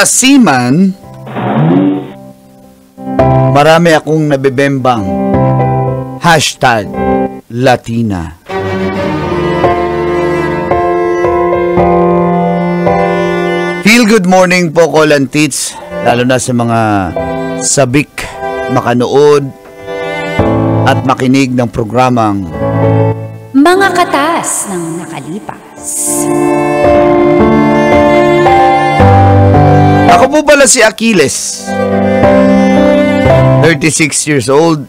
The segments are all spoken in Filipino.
a seaman, marami akong nabibembang hashtag Latina. Feel good morning po, Kolan Tits, lalo na sa mga sabik makanood at makinig ng programang Mga Katas ng Nakalipas. Ako po pala si Achilles, 36 years old,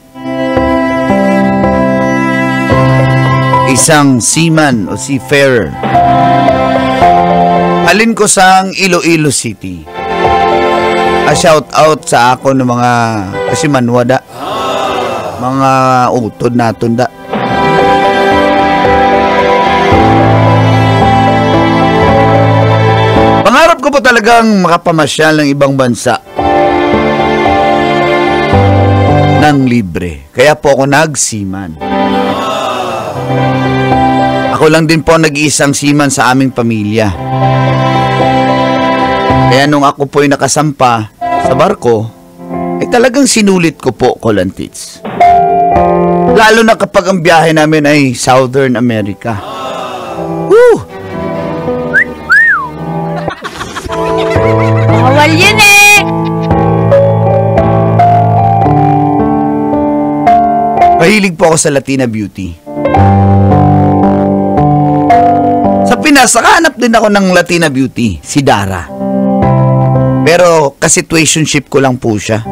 isang seaman o seafarer. Halin ko sa Iloilo City. A shout out sa ako ng mga kasimanwada, mga utod na tunda. Pangarap ko po talagang makapamasyal ng ibang bansa ng libre. Kaya po ako nag-seaman. Ako lang din po nag-iisang seaman sa aming pamilya. Kaya nung ako po'y nakasampa sa barko, ay talagang sinulit ko po, Kolantits. Lalo na kapag ang biyahe namin ay Southern America. Woo! Bawal yun eh! Mahilig po ako sa Latina Beauty. Sa Pinas, nakahanap din ako ng Latina Beauty, si Dara. Pero ka-situationship ko lang po siya.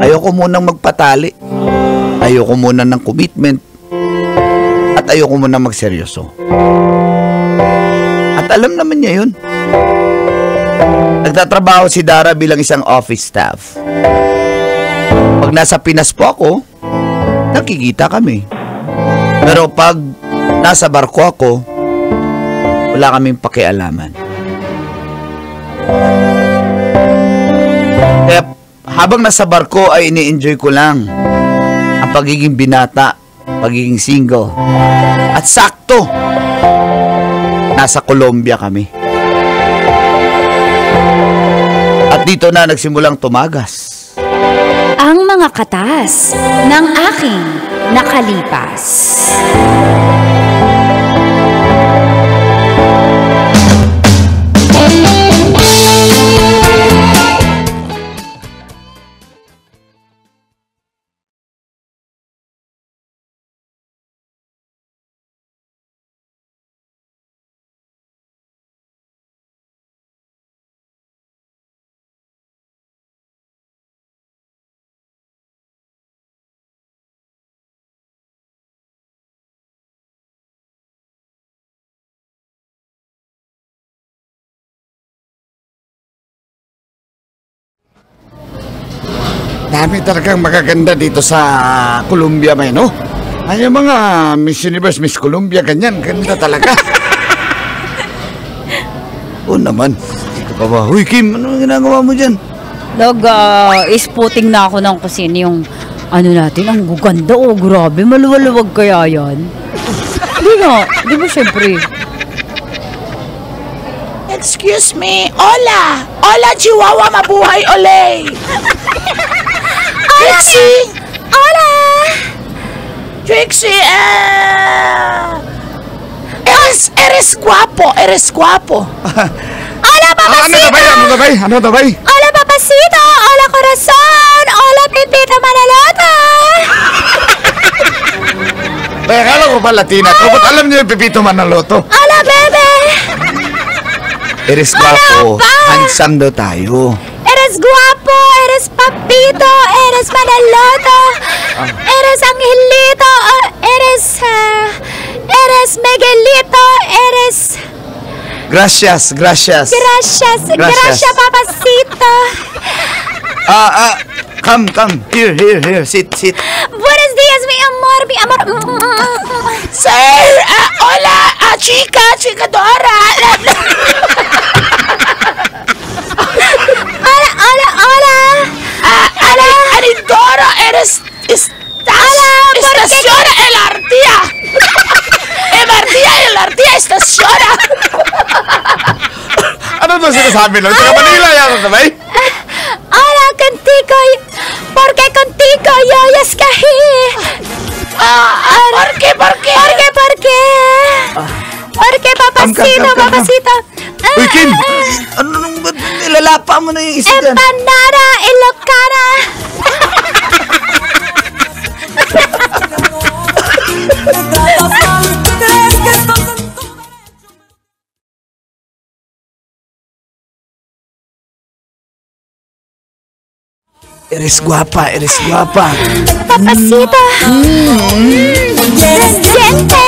Ayoko munang magpatali. Ayoko muna ng commitment. At ayoko muna magseryoso. At alam naman niya yun. Nagtatrabaho si Dara bilang isang office staff. Pag nasa Pinas po ako, nakikita kami. Pero pag nasa barko ako, wala kaming pakialaman. Kaya habang nasa barko ay ini-enjoy ko lang ang pagiging binata, pagiging single. At sakto, nasa Colombia kami. At dito na nagsimulang tumagas Ang mga katas ng aking nakalipas. Dami talagang magaganda dito sa Colombia, may no? Ay, yung mga Miss Universe, Miss Colombia, ganyan, ganda talaga. Oo naman. Ito pa ba? Huy, Kim, ano ginagawa mo dyan? Isputing na ako ng kusina yung ano natin, ang guganda. Oh, grabe, maluwag-luwag kaya yan. Di nga, di ba syempre? Excuse me, hola! Hola, Chihuahua, mabuhay, ole! Trixie! Hola! Trixie, eres guapo, eres guapo. Hola, papacito! Ano tabay? Hola, papacito! Hola, corazon! Hola, pipita manalota! Ay, akala ko ba Latina to? Ba't alam niyo yung Pipito Manaloto? Hola, bebe! Eres guapo, handsome daw tayo. Eres guapo, eres papito, eres manaloto, eres angelito, eres Miguelito, eres... Gracias. Gracias, papacito. Come. Here. Sit. Buenos días, mi amor. Sir, hola, chica Dora. Hola. Dora, eres... Estaciona el Artía. El Artía estaciona. Ano to? ang sinasabi nun? Taga Manila yan, sabay? Hola, contigo. Porque contigo yo escogí. ¿Por qué? Porque papacito, Calm. papacito. Uy, Kim! Ano nang ba't nilalapa mo na yung isa dyan? Empanada Ilocana. Eres guapa, eres guapa. Papacito. Siente.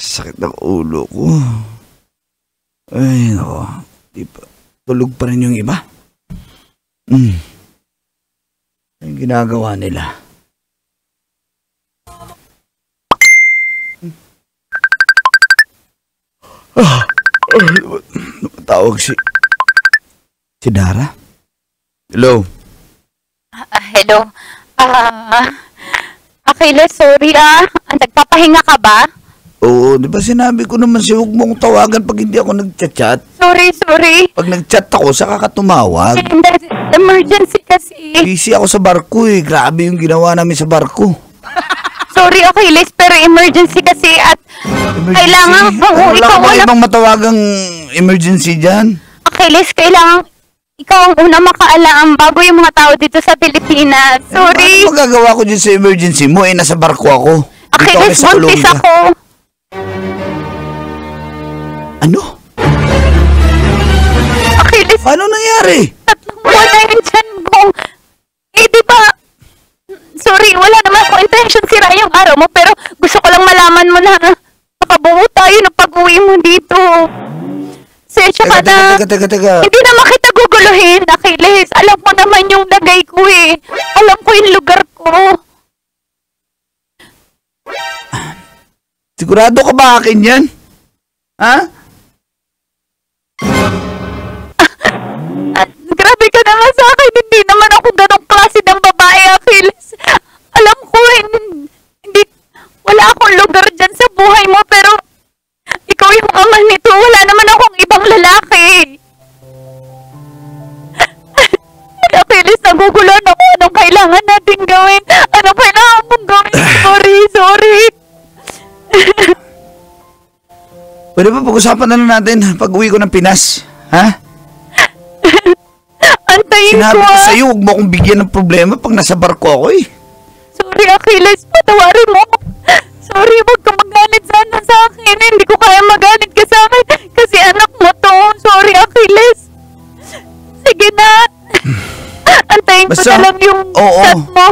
Sakit ng ulo ko. Ay, nako. Di pa. Tulog pa rin yung iba. Yung ginagawa nila. Tawag si Dara? Hello? Hello. Achilles, sorry nagpapahinga ka ba? Oo, di ba sinabi ko naman huwag mong tawagan pag hindi ako nagchat-chat? Sorry. Pag nagchat ako, saka ka tumawag. Emergency kasi. Busy ako sa barko eh. Grabe yung ginawa namin sa barko. Sorry, Achilles, pero emergency kasi at kailangan Wala ikaw ka ba una. ibang matawagang emergency dyan? Achilles, kailangan ikaw ang una makaalam bago yung mga tao dito sa Pilipinas. Sorry. Ano magagawa ko dyan sa emergency mo? Eh, nasa barko ako. Dito Achilles, sa buntis Colombia. ako. Ano? Achilles, Paano nangyari? tatlong buwan na yun dyan mo. Eh, di ba? Sorry, wala naman ako intention sira yung araw mo, pero gusto ko lang malaman mo na nakabuo tayo ng pag-uwi mo dito. Sensya ka na. Teka. Hindi naman kita guguluhin, Achilles. Alam mo naman yung lagay ko eh. Alam ko yung lugar ko. Sigurado ka ba akin yan? Ha? At grabe ka naman sa akin. Hindi naman ako ganong klase ng babae, Achilles. Alam ko, hindi, wala akong lugar dyan sa buhay mo, pero ikaw yung ama nito. Wala naman akong ibang lalaki. Achilles, naguguluhan ako. Anong kailangan natin gawin? Anong kailangan mong gawin? Sorry. Pwede ba pag-usapan na lang natin pag uwi ko ng Pinas? Ha? Antayin Sinabi ko ko ah. sa'yo, huwag mo akong bigyan ng problema pag nasa barko ako eh. Sorry, Achilles. Patawarin mo. Sorry, huwag ka magalit sana sa akin. Hindi ko kaya magalit ka sa akin kasi anak mo to. Sorry, Achilles. Sige na. Antayin ko Basta, na lang yung oo. chat mo.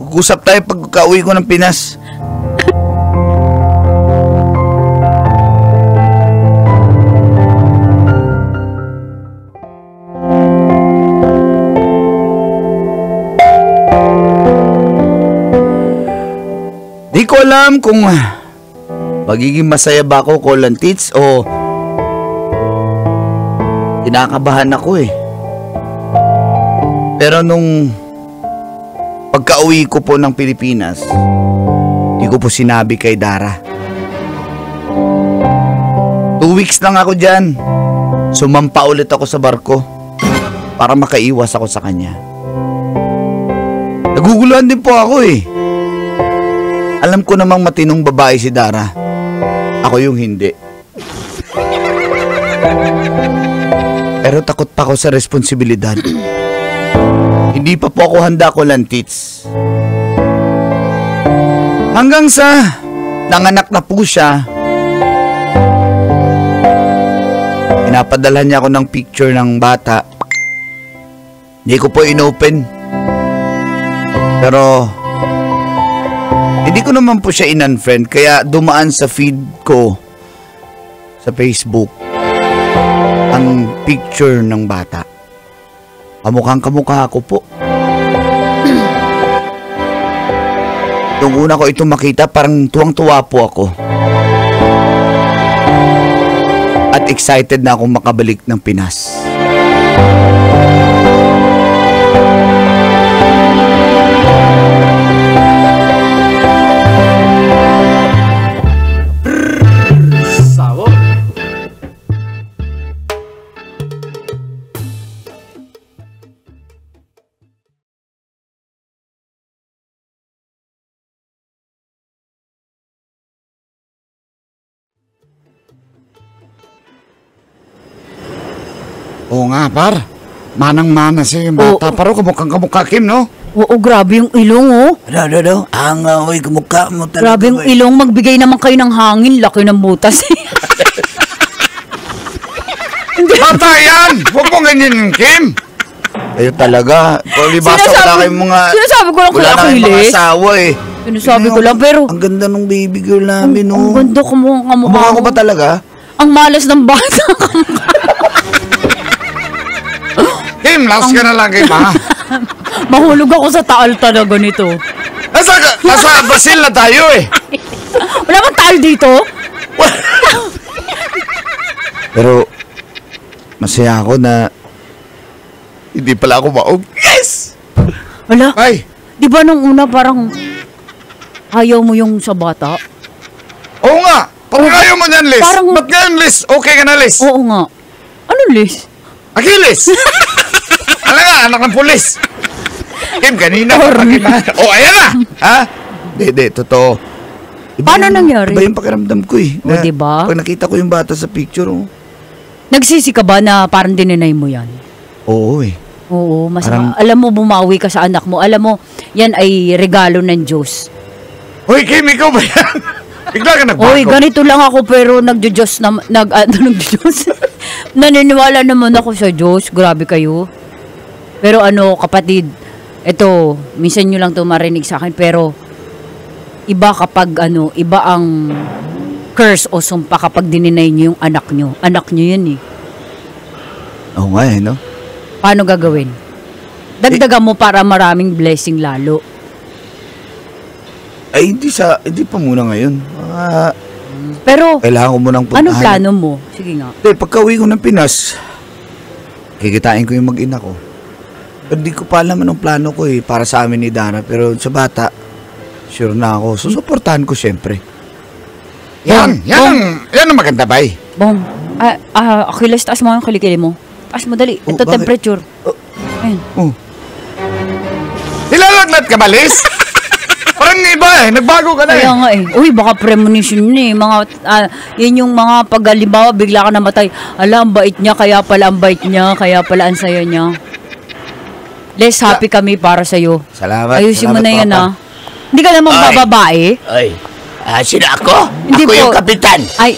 Mag-usap tayo pag uwi ko ng Pinas. Di ko alam kung magiging masaya ba ako, Colin Tits, o kinakabahan ako eh. Pero nung pagka-uwi ko po ng Pilipinas, di ko po sinabi kay Dara. 2 weeks lang ako dyan. Sumampa ulit ako sa barko para makaiwas ako sa kanya. Naguguluhan din po ako eh. Alam ko namang matinong babae si Dara. Ako yung hindi. Pero takot pa ako sa responsibilidad. Hindi pa po ako handa, Colin Tits. Hanggang sa nanganak na po siya, pinapadala niya ako ng picture ng bata. Hindi ko po inopen. Pero hindi ko naman po siya in-unfriend, kaya dumaan sa feed ko sa Facebook ang picture ng bata. Kamukhang kamukha ako po. Nung una ko ito makita, parang tuwang-tuwa po ako. At excited na akong makabalik ng Pinas. Oo nga, par. Manang-mana siya yung bata. Paro kamukha Kim, no? Oo, grabe yung ilong, oh. Ano? Ang kumukha mo talaga. Grabe yung ilong. Magbigay naman kayo ng hangin. Laki ng butas. Bata yan! Huwag mo ganyan, Kim! Ayo talaga. Palibasa wala kayong mga... Sinasabi ko lang kay Wala na kayong mga Achilles. asawa eh. Sinasabi ko lang, pero... Ang ganda ng baby girl namin, no? Ang ganda kamukha Kamukha ko ba talaga? Ang malas ng bata. Kim, last ka na lang, Kim, ha? Mahulog ako sa taal talaga nito. Nasa Brazil na tayo eh. Wala bang taal dito? Pero, masaya ako na hindi pala ako maog. Yes! Wala. Ay! Di ba nung una parang ayaw mo yung sa bata? Oo nga! Parang ayaw mo niyan, Liz. Parang- Ba't ganyan, Liz? Okay ka na, Liz? Oo nga. Ano, Liz? Achilles! Alam nga, anak ng pulis. Kim, kanina pa kita. Oh, ayan na! Ha? Hindi, totoo. Paano nangyari? Iba yung pakiramdam ko eh. O, diba? Pag nakita ko yung bata sa picture, oh. Nagsisi ka ba na parang dininay mo yan? Oo eh. Oo, mas Parang- alam mo bumawi ka sa anak mo. Alam mo, yan ay regalo ng Diyos. Hoy, Kim, ikaw ba yan? Bigla ka nagbago. Oy, ganito lang ako pero nagjo-Diyos na nag-Diyos. Naniniwala naman ako sa Diyos. Grabe kayo. Pero ano, kapatid, ito, minsan nyo lang to marinig sa akin, pero iba kapag iba ang curse o sumpa kapag dininay nyo yung anak nyo. Anak nyo yan eh. Oo nga eh, no? Paano gagawin? Dagdagan mo para maraming blessing lalo. Ay, hindi pa muna ngayon. Pero, Kailangan ko munang puntahan. anong plano mo? Sige nga. Hindi, pagka-uwi ko ng Pinas, kikitain ko yung mag-ina ko. Pero di ko pa alam anong plano ko eh, para sa amin ni Dana. Pero sa bata, sure na ako. Susuportahan ko syempre. Yan ang maganda ba eh. Bong, Achilles, taas mo yung kilikili mo. Taas mo, dali. Oh, Ito, bakit? temperature. Oh. Ayun. Oh. Nilalaglat ka ba, Liz? Parang iba eh, nagbago ka na eh. Kaya nga eh. Uy, baka premonition yun eh. Yan yung mga pag-alimbawa, bigla ka namatay. Ala, ang bait niya, kaya pala ang bait niya, kaya pala ang saya niya. Les, happy kami para sa'yo. Salamat. Ayusin mo salamat, na yan Papa. ah. Hindi ka naman Ay. bababae. Ay, sino ako? Hindi Ako po. yung kapitan Ay,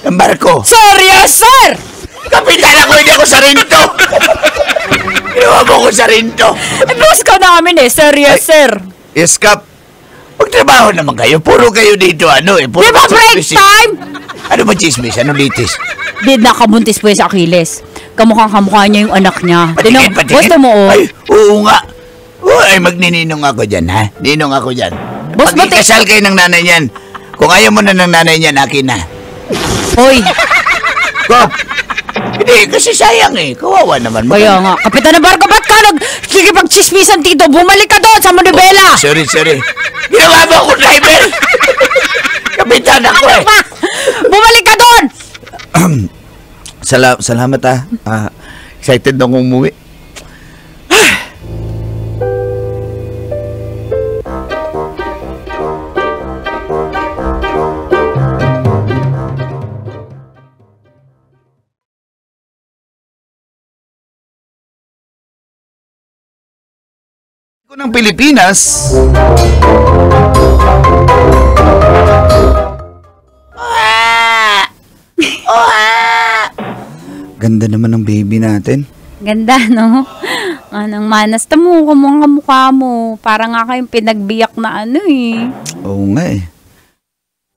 ng barko. sorry sir! Kapitan ako, hindi ako Sarinto. Ginawa mo ko Sarinto. Boss ka namin eh, serious sir. Yes, Kap. Magtrabaho naman kayo. Puro kayo dito, puro Di ba break chismis. time? Ano ba chismis? Ano litis? Di, nakabuntis po yung sa Achilles. Kamukha niya yung anak niya. Patingin. Gusto mo oh. Ay, oo nga. Ay, magnininong ako dyan, ha? Ninong ako dyan. Boss, Pag ba't ikasal kayo ng nanay niyan, kung ayaw mo na ng nanay niyan, akin na. Hoy, Kop! Hindi, kasi sayang eh. Kawawa naman. kaya nga. Kapitan ng barko, ba't ka nagkikipag-chismisan dito? Bumalik ka doon sa Manibela! Sorry. Ginawa mo ako driver! Kapitan ako eh. Bumalik ka doon! Salamat excited na akong umuwi. Ko ng Pilipinas. Ganda naman ng baby natin. Ganda, no? Anong manas. Tamo, kamukha mo. Parang nga kayong pinagbiyak na eh. Oo nga eh.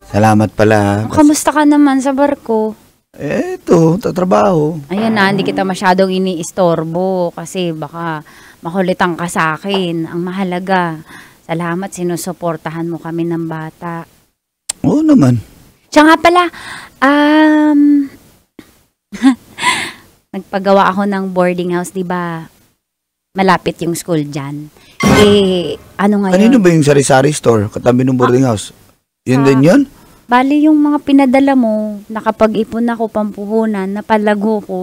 Salamat pala. Kamusta ka naman sa barko? Eto, tatrabaho. Ayan na, hindi kita masyadong iniistorbo kasi baka makulitan ka sa akin. Ang mahalaga, Salamat, sinusuportahan mo kami ng bata. Oo naman. Siya nga pala, nagpagawa ako ng boarding house, di ba? Malapit yung school dyan. Ano ngayon? Kanino ba yung sari-sari store katabi ng boarding house? Yun din yun? Bali yung mga pinadala mo, nakapag-ipon ako pampuhunan, napalago ko.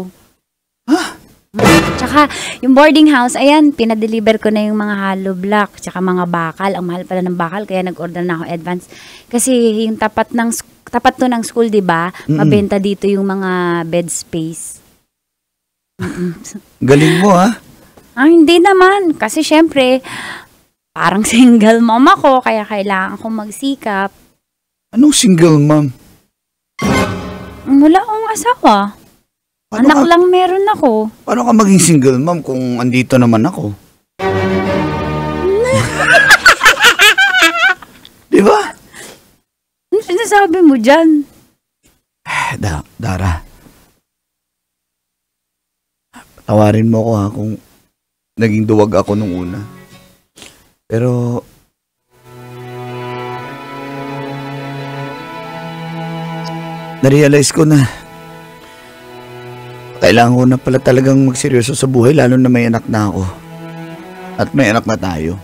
Tsaka, yung boarding house, ayan, pinadeliver ko na yung mga hollow block, tsaka mga bakal. Ang mahal pala ng bakal, kaya nag-order na ako advance. Kasi yung tapat to ng school, di ba? Mabenta dito yung mga bed space. Galing mo, ha? Hindi naman. Kasi syempre, parang single mom ako, kaya kailangan kong magsikap. Anong single mom? Wala akong asawa. Anak lang meron ako. Paano ka maging single mom kung andito naman ako? Di ba? Ano sinasabi mo dyan? Dara. Tawarin mo ko ha kung naging duwag ako nung una. Pero na-realize ko na kailangan ko na pala talagang magseryoso sa buhay, lalo na may anak na ako. At may anak na tayo.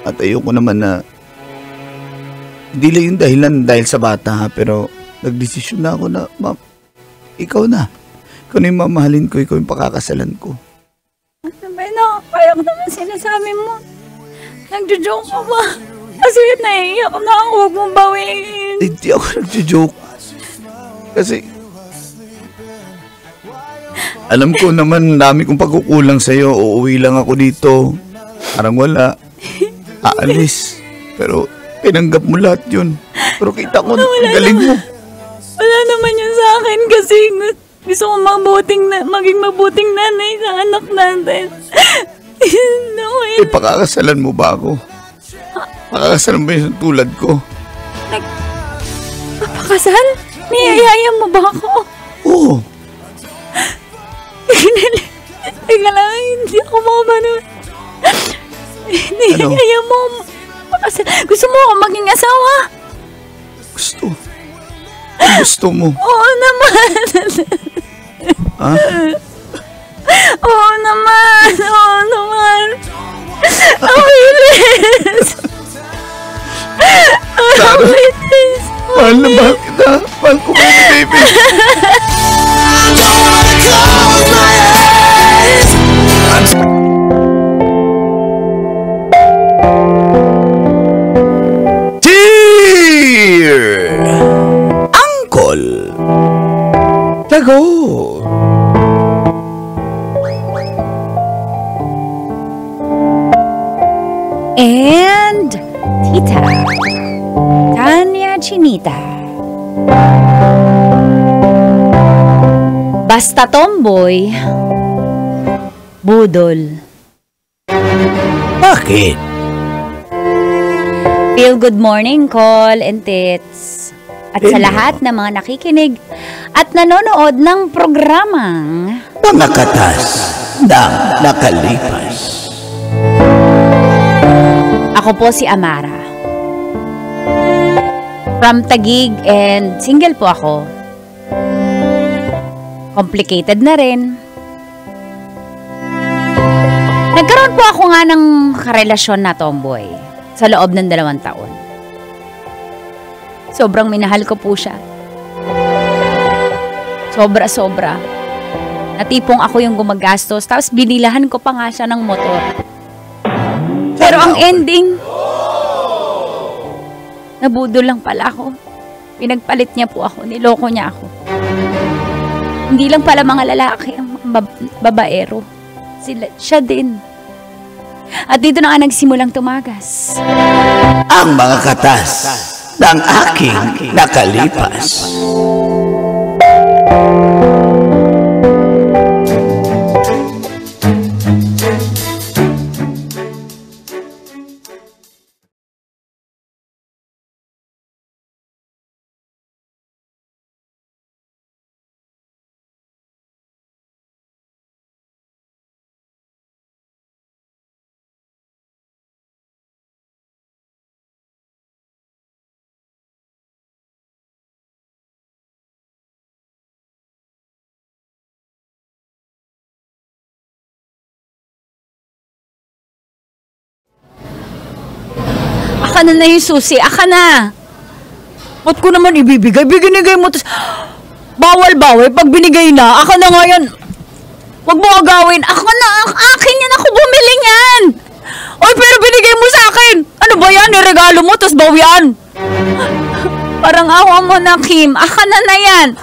At ayoko naman na hindi lang yung dahilan dahil sa bata, pero nagdesisyon na ako na, ma'am, ikaw na. Ikaw na yung mamahalin ko, ikaw yung pakakasalan ko. Ano ba na? Kaya ko naman sinasabi mo. Nagjo-joke ka ba? Kasi naiiyak na ako, huwag mong bawiin. Hindi ako nagjo-joke. Kasi alam ko naman dami kong pagkukulang sa'yo. Uuwi lang ako dito. Parang wala. Aalis. Pero tinanggap mo lahat yun. Pero kita ko, galing mo. Wala naman yun sa akin kasi gusto ko maging mabuting nanay sa anak natin. No, Eh, pakakasalan mo ba ako? Pakakasalan mo yung tulad ko? Papakasal? Niyayaya mo ba ako? Oo. Teka lang, hindi ako makapanood. Niyayaya mo. Gusto mo ako maging asawa? Gusto. Gusto mo. Oo naman. Ha? Oo naman. Oo naman. Awilis. Awilis. Mahal na mahal kita. Mahal ko kayo, baby. Dear Uncle Tagor. And Tita Tanya Chinita. Basta tomboy, budol. Bakit? Feel good morning, call and tits. At sa lahat ng mga nakikinig at nanonood ng programang Mga katas ng nakalipas. Ako po si Amara. From Taguig and single po ako. Complicated na rin. Nagkaroon po ako nga ng karelasyon na tomboy sa loob ng 2 taon. Sobrang minahal ko po siya. Sobra-sobra. Natipong ako yung gumagastos, tapos binilahan ko pa nga siya ng motor. Pero ang ending, nabudol lang pala ako. Pinagpalit niya po ako, niloko niya ako. Hindi lang pala mga lalaki ang babaero. Siya din. At dito na nga nagsimulang tumagas. Ang mga katas ng aking nakalipas. aka na yung susi, aka na. Ba't ko naman ibibigay? Binigay mo, tas bawal-bawal. Pag binigay na, aka na nga yan. Huwag mo agawin. Ako na, akin yan, ako bumili yan. Oy, pero binigay mo sa akin. Ano ba yan? Niregalo mo, tas bawian. Parang awa mo na, Kim. Aka na yan.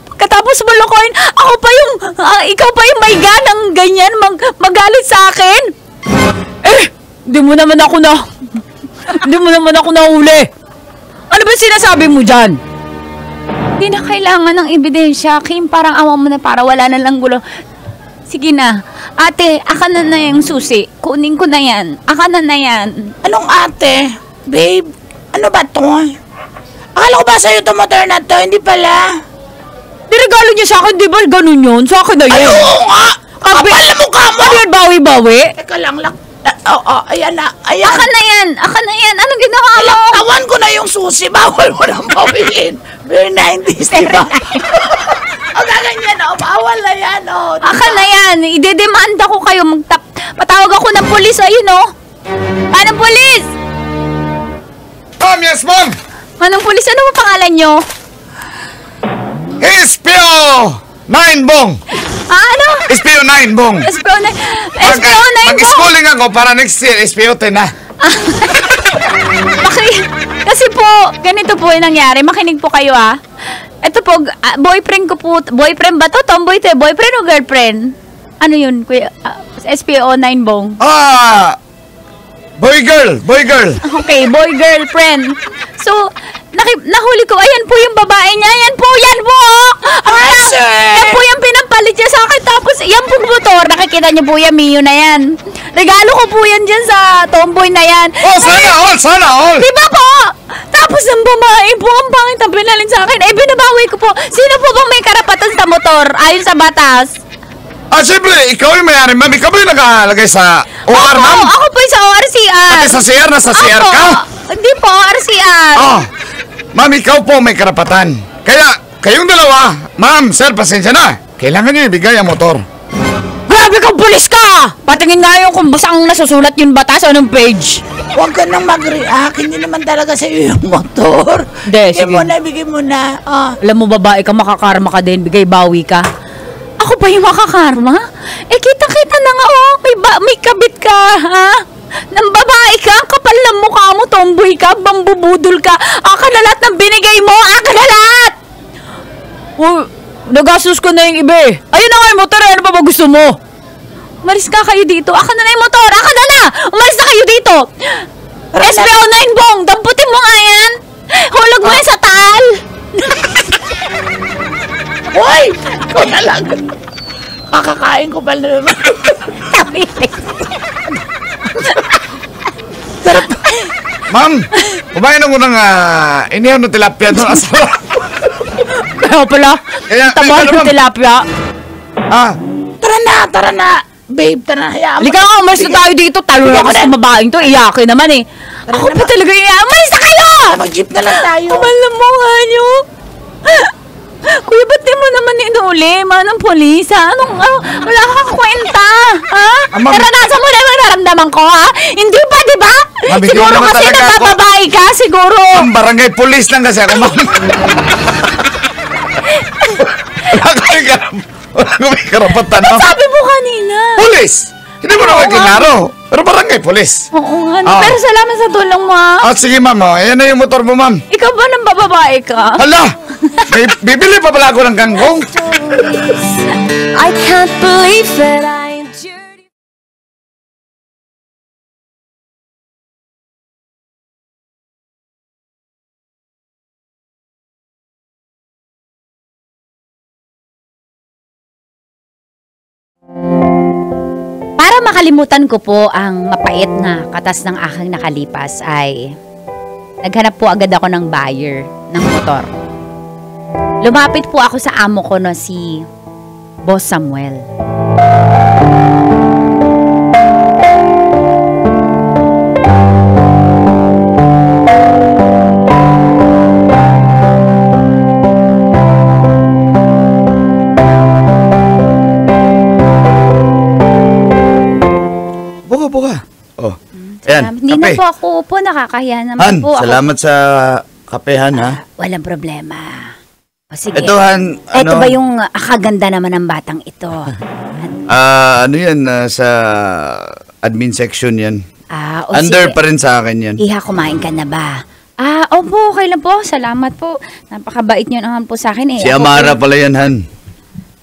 Pagkatapos mo lokohin, ako pa yung, ikaw pa yung may ganang ganyan magalit sa akin. Hindi mo naman ako nahuli. Ano ba sinasabi mo dyan? Hindi na kailangan ng ebidensya, Kim. Parang awa mo na para wala na lang gulo. Sige na. Ate, aka na yung susi. Kunin ko na yan. Aka na yan. Anong ate? Babe, ano ba to? Akala ko ba sa'yo ito motor na to? Hindi pala. Niregalo niya sa akin, di ba? Ganun yun. Sa akin na Ay, yan. oo nga! Kapal na mukha mo! Ano yan, bawi-bawi? Teka lang. Ayan na. Ayan. Aka na yan. Anong ginawa mo? Tawan ko na yung susi. Bawal mo nang bawiin. Very 90s, di ba? O, gaganyan, o. Bawal na yan, o. Aka na yan. Idedemanda ko kayo. Patawag ako ng polis. Ayun, o. Anong polis? Yes, ma'am! Anong polis? Ano mo pangalan nyo? SPO 9 Bong! Ano? SPO 9 Bong! SPO 9 Bong! Mag-schooling ako para next year, SPO 10 na. Kasi po, ganito po yung nangyari. Makinig po kayo, ah. Ito po, boyfriend ko po. Boyfriend ba to? Tomboy to? Boyfriend o girlfriend? Ano yun, kuya? SPO 9 Bong. Boy girl. Okay, boy girlfriend. So, nahuli ko, ayan po yung babae niya. Yan po. Yan po yung pinapalit niya sa akin. Tapos, yan po motor. Nakikita niyo po yan, Mio na yan. Regalo ko po yan dyan sa tomboy na yan. Sana all! Diba po? Tapos, ang babae po, ang pangit ang pinalin sa akin. Binabawi ko po. Sino po bang may karapatan sa motor? Ayon sa batas. Siyempre, ikaw yung mayari, ma'am. Ikaw ba yung nakalagay sa OR, ma'am? Ako po yung sa ORCR. Ate, sa CR na sa CR ka? Hindi po, RCR. Ma'am, ikaw po may karapatan. Kaya, kayong dalawa, ma'am, sir, pasensya na. Kailangan nyo ibigay ang motor. Grabe kang pulis ka! Patingin nga yung kung basang nasusulat yung batas, anong page? Huwag ka nang mag-react. Hindi naman talaga sa'yo yung motor. Hindi, sige. Bigay mo na. Alam mo, babae ka, makakarma ka din, bigay bawi ka. Ako pa yung makakarma? Kita-kita na nga, may kabit ka, ha? Nang babae ka, kapal ng mukha mo, tomboy ka, bambubudol ka, aka na lahat ng binigay mo, aka na lahat! Nagastos ko na yung iba eh. Ayun na nga yung motor, ano pa ba gusto mo? Umalis ka kayo dito, aka na yung motor, aka na! Umalis na kayo dito! SPO 9 Bong, damputin mo nga yan! Hulog mo yan sa taal! Hoy! Ikaw na lang. Kakakain ko pa naman. Ma'am, kumain ako ng inihaw ng tilapia doon. Kaya pala, tabahan ng tilapia. Tara na. Babe, tara na. Halika nga, umalis na tayo dito. Talo na kasi sa babaeng to. Iyakin naman eh. Ako pa talaga iyakin. Umalis na kayo! Mag-jeep na lang tayo. Kumal na mukha nyo. Kuya, ba't di mo naman inuli? Manang polis, ha? Wala kang kwenta, ha? Naranasan mo na yung nararamdaman ko, ha? Hindi ba, di ba? Siguro kasi nagbababae ka, siguro. Ang barangay police lang kasi ako, ma'am. Wala ko may karapatan, ma'am. Sabi mo kanina. Police! Hindi mo naman kinaro. Pero barangay police. Oo nga. Pero salamat sa tulong mo, ha? Sige, ma'am. Ayan na yung motor mo, ma'am. Ikaw ba nang bababae ka? Hala! Bibili pa pala ako ng kangkong. I can't believe that I endured. Para makalimutan ko po ang mapait na katas ng aking nakalipas ay naghanap po agad ako ng buyer ng motor. Lumapit po ako sa amo ko na si Boss Samuel. Buka. Oh. Oh. Ayan, Hindi na kape. po ako upo, nakakahiya naman Han, po ako. salamat sa kape, Han, ha? Walang problema. O sige. Ito, Han, Ito ba yung kaganda naman ng batang ito? ano yan, sa admin section yan. O Under sige. pa rin sa akin yan. Iha, kumain ka na ba? Opo, okay lang po. Salamat po. Napakabait niyo naman po sa akin eh. Si Ako Amara po- pala yan, Han.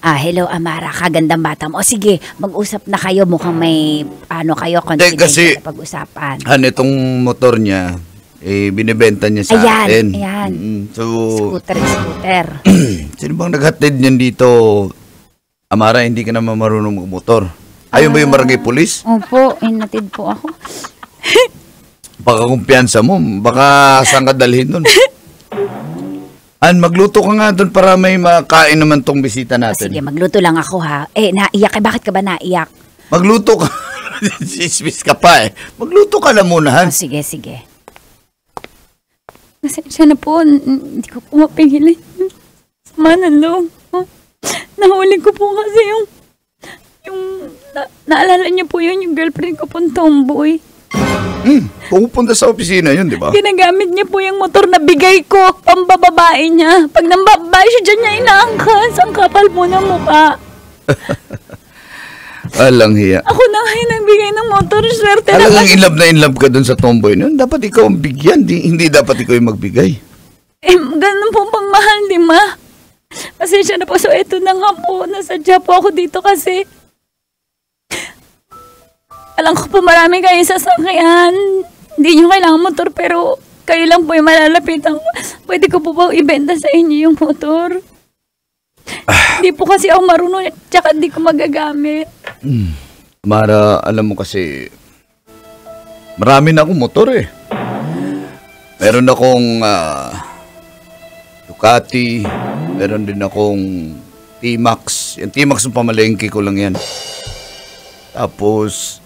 Hello Amara, kagandang bata mo. O sige, mag-usap na kayo. Mukhang may kayo, kasi- confidential na pag-usapan. Han, itong motor niya, binibenta niya sa Ayan, atin. ayan. So, Scooter. sino bang naghatid niyan dito? Amara, hindi ka naman marunong magmotor. Ayun ba yung barangay police? Opo, inatid po ako. Baka kumpiyansa mo. Baka saan ka dalhin nun? Han, magluto ka nga doon para may makain naman tong bisita natin. Sige, magluto lang ako ha. Naiyak eh. Bakit ka ba naiyak? Magluto ka. Sismis ka pa eh. Magluto ka na muna, Han. Sige, sige. Pasensya na po. Hindi ko po mapigilan. Sama ng loob ko. Nahuli ko po kasi naalala niyo po yun, yung girlfriend ko pong tomboy. Pupunta sa opisina yun, di ba? Ginagamit niya po yung motor na bigay ko, pambababae niya. Pag nambabae siya dyan niya inaangkas. Ang kapal po ng mukha. Alang hiya. Ako na nga yung nagbigay ng motor. Swerte na Talagang kasi. in love ka dun sa tomboy nun. Dapat ikaw ang bigyan. Hindi dapat ikaw yung magbigay. Ganun po pagmahal, di ma? Pasensya na po. So, eto na nga po. Nasadya po ako dito kasi alam ko po marami kayong sasakyan. Hindi nyo kailangan motor pero kayo lang po yung malalapitan ko. Pwede ko po ba ibenta sa inyo yung motor? Hindi po kasi ako marunong tsaka hindi ko magagamit. Mara, alam mo kasi, marami na akong motor eh. Meron akong Ducati, meron din akong T-Max. Yung T-Max yung pamalengke ko lang yan. Tapos,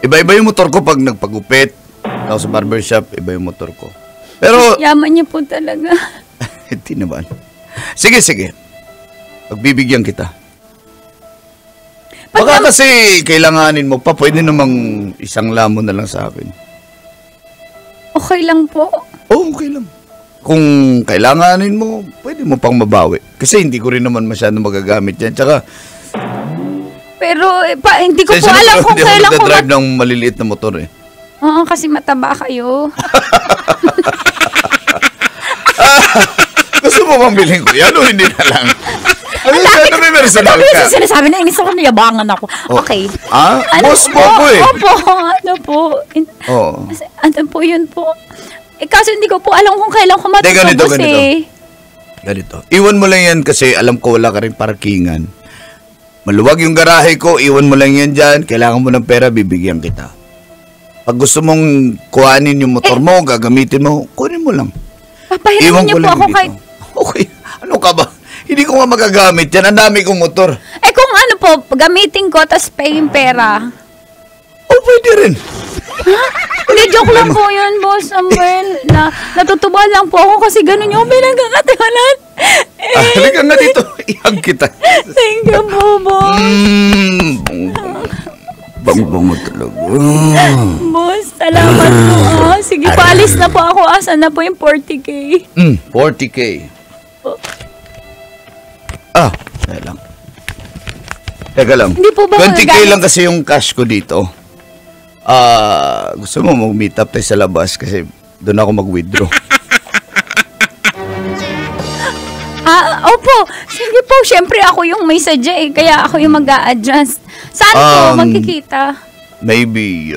iba-iba yung motor ko pag nagpagupit. Ako sa barbershop, iba yung motor ko. Pero, Yaman niyo po talaga. hindi naman. Sige, sige. Pagbibigyan kita. Baka kasi kailanganin mo pa, pwede namang isang lamon na lang sa akin. Okay lang po. Oo, okay lang. Kung kailanganin mo, pwede mo pang mabawi. Kasi hindi ko rin naman masyado magagamit yan. Tsaka, Pero hindi ko po sensya na, alam pero kung hindi ako kailan ko nagdadrive ng maliliit na motor eh. Oo, kasi mataba kayo. Gusto mo bang bilhin ko yan o hindi na lang? Ano sana may personal Ano ka? yung sinasabi na inis ako, nayabangan ako. Oh. Okay. Boss mo ako eh. Opo, ano po. Oo. Ano po yun po. Kaso hindi ko po alam kung kailan ko Hindi, ganito, matutubos eh. Ganito. Iwan mo lang yan kasi alam ko wala ka rin parkingan. Maluwag yung garahe ko, iwan mo lang yan dyan. Kailangan mo ng pera, bibigyan kita. Pag gusto mong kuhanin yung motor mo, gagamitin mo, kunin mo lang. Papahiramin niyo po lang ako dito. kahit... Okay. Ano ka ba? Hindi ko nga magagamit yan. Ang dami kong motor. Kung ano po, gamitin ko, tapos pay yung pera. Oh, pwede rin. Hindi, joke lang po yun, Boss Samuel. Natutuwa lang po ako kasi ganun yung pinagkakatiwanan. Halika nga dito. Ihag kita. Thank you po, Boss. Bang-bango talaga. Boss, salamat po. Sige, paalis na po ako. Asan na po yung 40K? 40K. Teka lang. Hindi po ba 20K magagamit? lang kasi yung cash ko dito. Gusto mo mag-meet up tayo sa labas kasi doon ako mag-withdraw. Opo. Sige po, syempre ako yung may sadya eh. Kaya ako yung mag-a-adjust. Saan po magkikita? Maybe,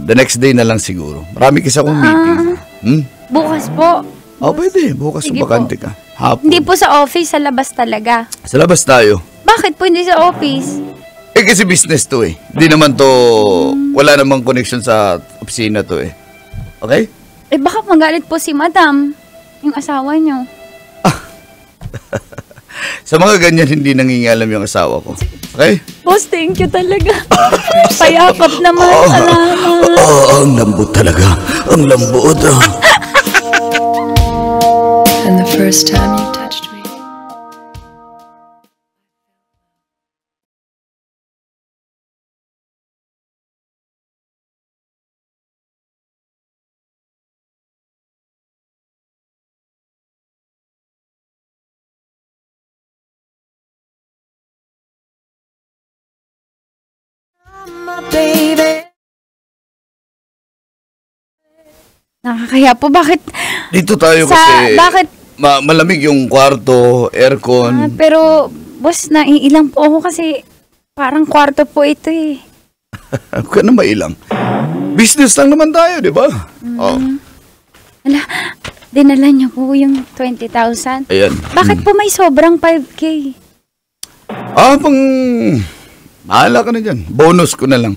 the next day na lang siguro. Marami kasi akong meeting. Bukas po. Pwede. Bukas Sige bakante ka. Hapon. Hindi po sa office, sa labas talaga. Sa labas tayo. Bakit po hindi sa office? Kasi business to eh. Hindi naman to, wala namang connection sa opisina to eh. Okay? Baka magalit po si Madam, yung asawa niyo. Sa mga ganyan, hindi nangingialam yung asawa ko. Okay? Boss, thank you talaga. Payakap naman, salamat. Ang lambot talaga. Ang lambot. And the first time you touched me. Nakakaya po. Bakit? Dito tayo Sa, kasi bakit? malamig yung kwarto, aircon. Pero, boss, naiilang po ako kasi parang kwarto po ito eh. Huwag ka na mailang. Business lang naman tayo, di ba? Oh, Ala, dinala niyo po yung 20,000. ayan. Bakit po may sobrang 5K? Mahala ka na dyan. Bonus ko na lang.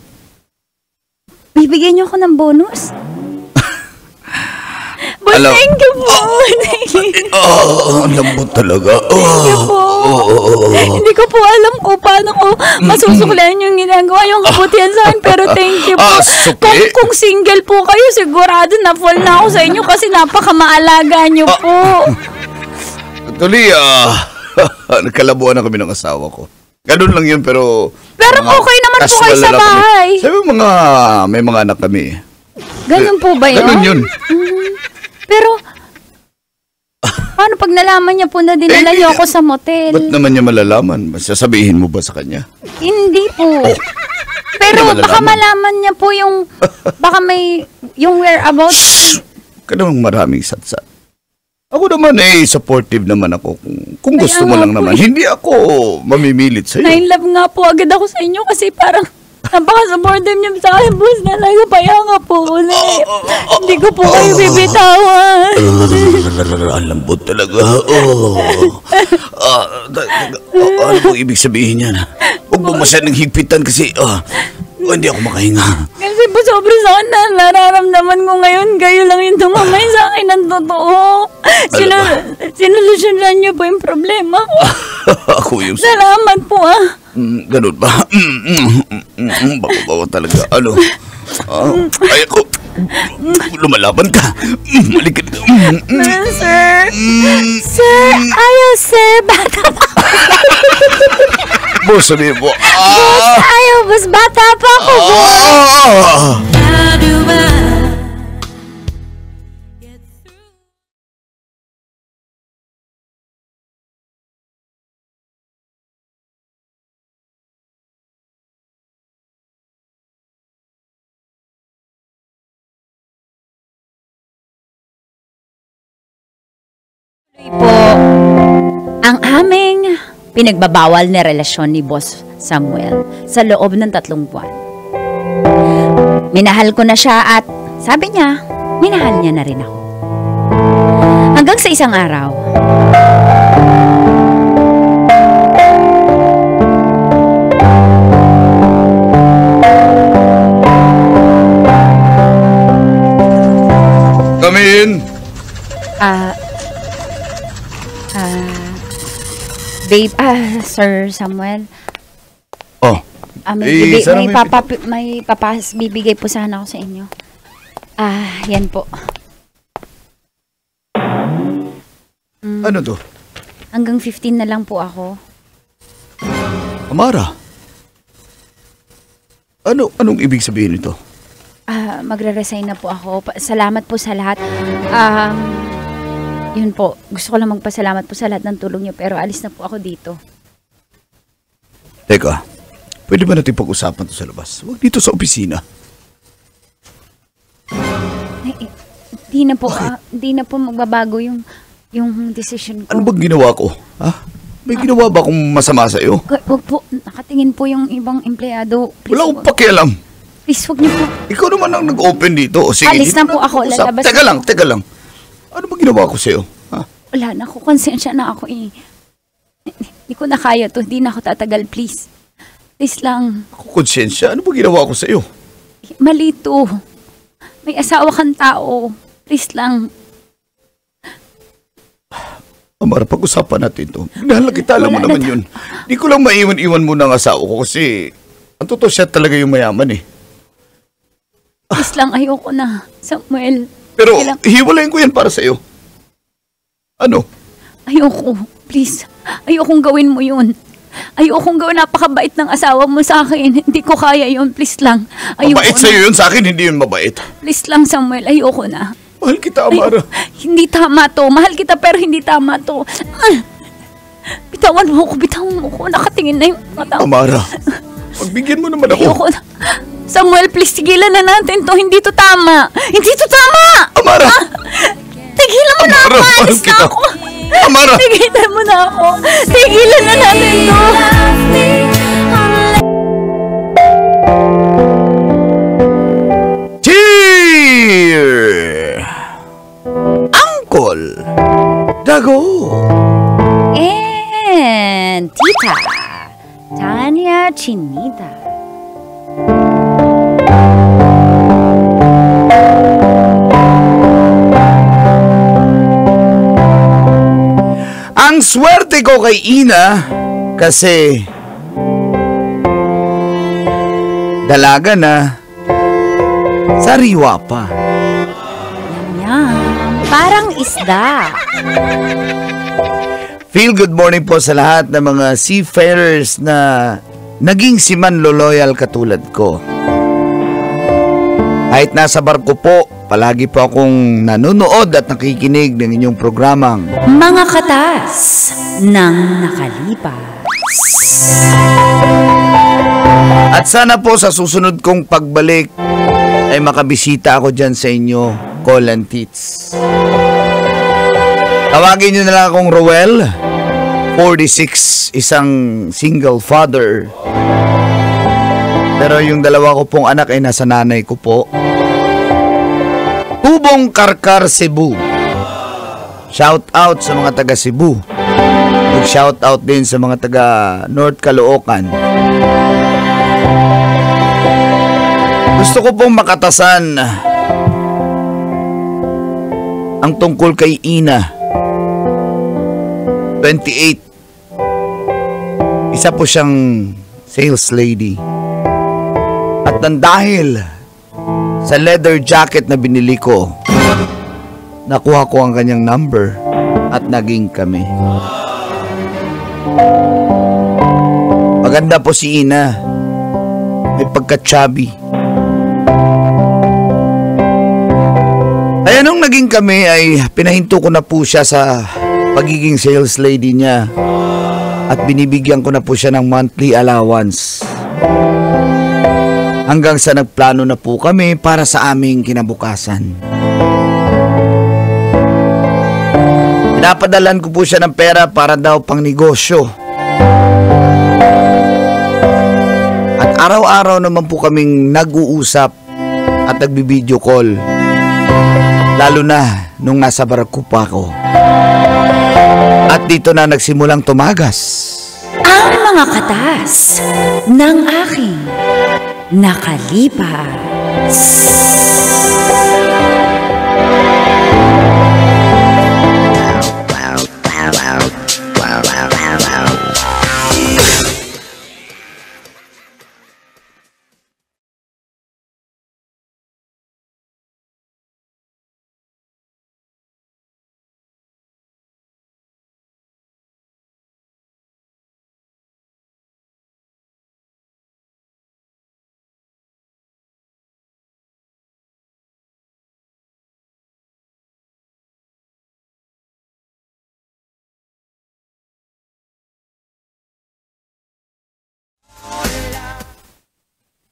Bibigyan niyo ako ng bonus? Boss, Alam- thank you po. Thank you. Ang lambot talaga. Thank you po. Hindi ko po alam kung paano ko masusuklihan yung ginagawa yung kabutihan sa akin. Pero thank you po. Sukli? Kung single po kayo, sigurado na full na ako sa inyo kasi napakamaalaga niyo po. Actually, nagkalabuan na kami ng asawa ko. Ganun lang yun, pero... Pero mga okay naman po casual kayo sa na lang kami. bahay. Sabi mo may mga anak kami. Ganun po ba yun? Ganun yun. Pero, paano pag nalaman niya po na dinala niyo ako sa motel? Ba't naman niya malalaman? Sasabihin mo ba sa kanya? Hindi po. Pero Hindi baka malalaman. malaman niya po yung, baka may, yung whereabouts. Ka namang maraming satsat. Ako naman supportive naman ako. Kung Kaya gusto mo nga lang po naman. Hindi ako mamimilit sa'yo. Nainlove nga po agad ako sa inyo kasi parang napaka-supportive niyo sa akin, boss. Nalaga paya nga po ulit. Hindi ko po kayo bibitawan. Ang lambot talaga. Ano po ibig sabihin yan? Huwag mo masyadong higpitan kasi hindi ako makahinga. Kasi po sobrang sakit na nararamdaman ko ngayon. Kayo lang yung tumamay sa akin ng totoo. Sinolusyonan niyo po yung problema ko. Ako yung... Salamat po Ganun ba? Bawa talaga. Ano? Ay ako. Lumalaban ka. Malik ka dito. Sir! Sir! Ayaw, sir! Bata pa ako! Boss, sabihin mo. Boss! Ayaw, boss! Bata pa ako, boss! Po, ang aming pinagbabawal na relasyon ni Boss Samuel sa loob ng 3 buwan. Minahal ko na siya at sabi niya, minahal niya na rin ako. Hanggang sa isang araw, Come in. babe, Sir Samuel, Oh. may bibigay po sana ako sa inyo. Yan po. Ano to? Hanggang 15 na lang po ako. Amara. Anong ibig sabihin nito? Magre-resign na po ako. Salamat po sa lahat. Yun po. Gusto ko lang magpasalamat po sa lahat ng tulong niyo, pero alis na po ako dito. Teka, pwede ba natin pag-usapan to sa labas? Huwag dito sa opisina. Di na po magbabago yung decision ko. Ano bang ginawa ko? Ha? May ginawa ba akong masama sa'yo? Wag po, nakatingin po yung ibang empleyado. Please, Wala akong pakialam. please, wag niyo po. Ikaw naman ang nag-open dito. O, sige, Alis dito na po ako, mag-usap. lalabas Teka na lang, teka lang. Ano ba ginawa ko sa'yo? Ha? Wala na ako, konsensya na ako eh. Hindi ko na kaya to, hindi na ako tatagal, please. Please lang, Ako konsensya? Ano ba ginawa ko sa'yo? mali to. May asawa kang tao. Please lang. Amara, pag-usapan natin to. Minahal na kita, alam mo Wala naman na- yun. Di ko lang maiwan-iwan muna ang asawa ko kasi ang totoo siya talaga yung mayaman eh. Please lang, ayoko na. Samuel. Pero Kailang- hiwalayin ko yan para sa'yo. Ano? Ayoko. Please. Ayokong gawin mo yun. Ayokong gawin. Napakabait ng asawa mo sa akin. Hindi ko kaya yun. Please lang. Ayoko Mabait na. sa'yo yun, sa akin hindi yun mabait. Please lang, Samuel. Ayoko na. Mahal kita, Amara. Hindi tama to. Mahal kita pero hindi tama to. Bitawan mo ko. Bitawan mo ko. Nakatingin na yung mata. Amara, Pagbigyan mo naman ako. Ayoko na. Samuel, please, tigilan na natin to. Hindi to tama. Hindi to tama! Amara! Tigilan mo na ako. Amara, mahal Alis na kita. ako. Amara! Tigilan mo na ako. Tigilan na natin to. Cheer! Uncle! Dago! And Tita Tanya Chinita. Ang swerte ko kay Ina kasi dalaga na, sariwa pa. Yum. Parang isda. Feel good morning po sa lahat ng mga seafarers na naging simanlo loyal katulad ko. Kahit nasa barko po, palagi po akong nanonood at nakikinig ng inyong programang Mga katas ng nakalipas. At sana po sa susunod kong pagbalik ay makabisita ako dyan sa inyo, Colin Tits. Tawagin nyo na lang akong Roel, 46, isang single father. Pero yung dalawa ko pong anak ay nasa nanay ko po. Tubong Karkar, Cebu. Shout out sa mga taga Cebu. Mag-shout out din sa mga taga North Caloocan. Gusto ko pong makatasan ang tungkol kay Ina. 28. Isa po siyang sales lady. At nang dahil sa leather jacket na binili ko, nakuha ko ang kanyang number at naging kami. Maganda po si Ina. May pagka-chubby. Kaya nung naging kami ay pinahinto ko na po siya sa pagiging sales lady niya at binibigyan ko na po siya ng monthly allowance. Hanggang sa nagplano na po kami para sa aming kinabukasan. Pinapadalan ko po siya ng pera para daw pang negosyo. At araw-araw naman po kaming nag-uusap at nagbi-video call. Lalo na nung nasa barko pa ako. At dito na nagsimulang tumagas Ang mga katas ng aking nakalipas.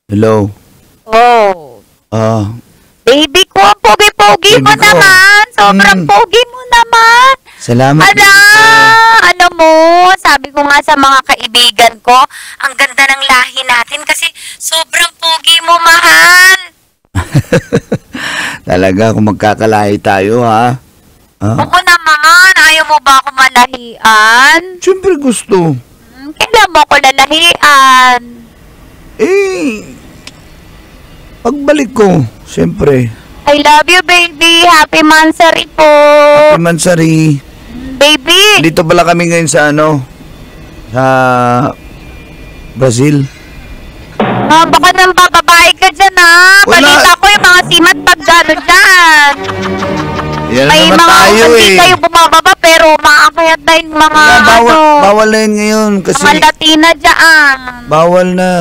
Hello. Oh. Baby ko, ang pogi-pogi Baby mo ko. naman. Sobrang pogi mo naman. Salamat. Ala, alam mo, sabi ko nga sa mga kaibigan ko, ang ganda ng lahi natin kasi sobrang pogi mo, mahal. Talaga, kung magkakalahi tayo, ha? Ako naman, ayaw mo ba ako malahian? Siyempre gusto. Kailan mo ako lalahian? Pagbalik ko, siyempre. I love you, baby. Happy Mansari po. Happy Mansari. Baby. Dito pala kami ngayon sa sa Brazil. Baka nang bababae ka dyan, ha? Wala. Balita ko yung mga simat pag gano'n dyan. Yan May naman mga tayo hindi kayo bumababa pero makakayat na yung mga bawal na yun ngayon kasi mga Latina dyan. bawal na.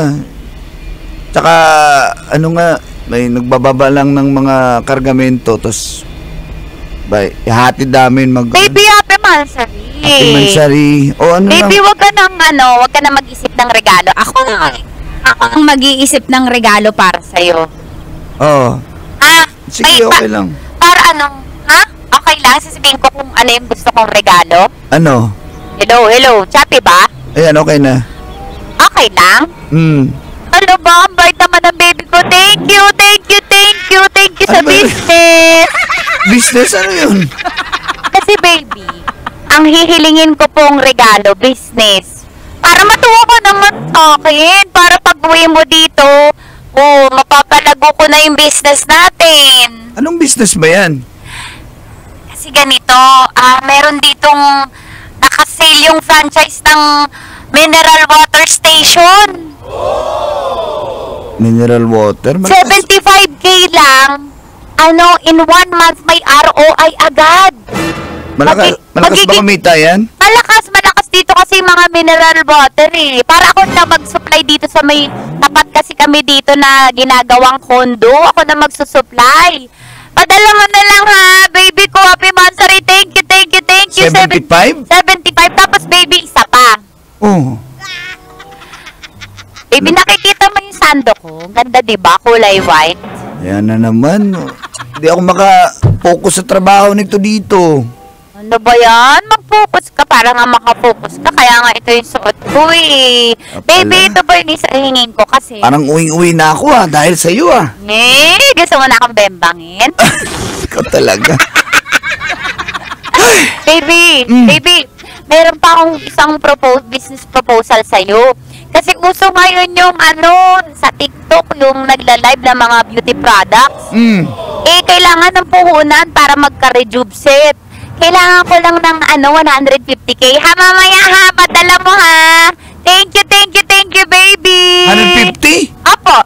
Tsaka may nagbababa lang ng mga kargamento tapos ihatid namin Baby, happy Mansari. Happy Mansari. O ano Baby, lang. wag ka nang mag-isip ng regalo. Ako nga. Ako ang mag-iisip ng regalo para sa'yo. Oo. Ay, Sige, okay lang. Para ano? Ha? Okay lang, sasabihin ko kung ano yung gusto kong regalo. Ano? Hello, chatty ba? Ayan, okay na. Okay lang? Ano ba? Ang bait naman ng baby ko. Thank you sa Ano ba yun? business. Business, ano yun? Kasi baby, ang hihilingin ko pong regalo, business. Para matuwa ko naman sa akin. Para pag uwi mo dito, mapapalago ko na yung business natin. Anong business ba yan? Kasi ganito, meron ditong nakasale yung franchise ng mineral water station. Mineral water? 75k lang. In 1 month may ROI agad. Malakas ba kumita yan? Malakas dito kasi mga mineral water eh. Para ako na mag-supply dito sa may tapat kasi kami dito na ginagawang condo. Ako na magsusupply. Padala mo na lang ha, baby ko. Happy Mansari. Thank you. 75? 75. Tapos baby, isa pa. Oh. Baby, nakikita mo yung sando ko? Ganda diba? Kulay white. Yan na naman. Hindi ako maka-focus sa trabaho nito dito. Ano ba yan? Mag-focus ka para nga makafocus ka. Kaya nga ito yung suot ko eh. Baby, ito ba yung isahingin ko kasi? Parang uwing-uwi na ako dahil sa iyo Gusto mo na akong bembangin? Ikaw talaga. Baby, meron pa akong isang business proposal sa'yo. Kasi gusto ngayon yung sa TikTok, yung nagla-live ng mga beauty products. Kailangan ng puhunan para magka-rejuve set. Kailangan ko lang ng 150k. Ha, mamaya ha, padala mo ha. Thank you, baby. 150? Apo.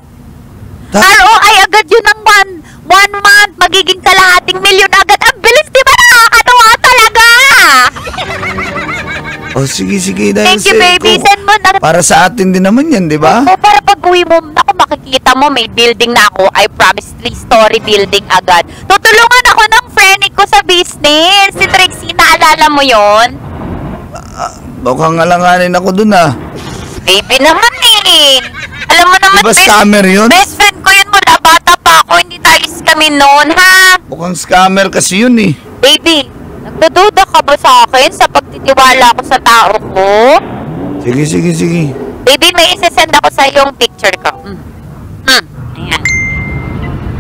ROI agad yun ng one month. Magiging kalahating milyon agad. Ang bilis, di ba? Nakakatuwa talaga. Oh, sige. Dahil Thank you, baby. Send mo na. Para sa atin din naman yan, di ba? Para pag uwi mo, makikita mo, may building na ako. I promise, 3-story building agad. Tutulungan ako ng friend ko sa business. Si Trixie, naalala mo yon? Mukhang alanganin ako dun Baby naman eh. Alam mo naman, Di ba scammer yun? Best friend ko yun mula bata pa ako. Hindi tayo kami noon, ha? Mukhang scammer kasi yun Baby, nagdududa ka ba sa akin sa pagtitiwala ko sa tao ko? Sige. Baby, may isasend ako sa yung picture ko. Ayan.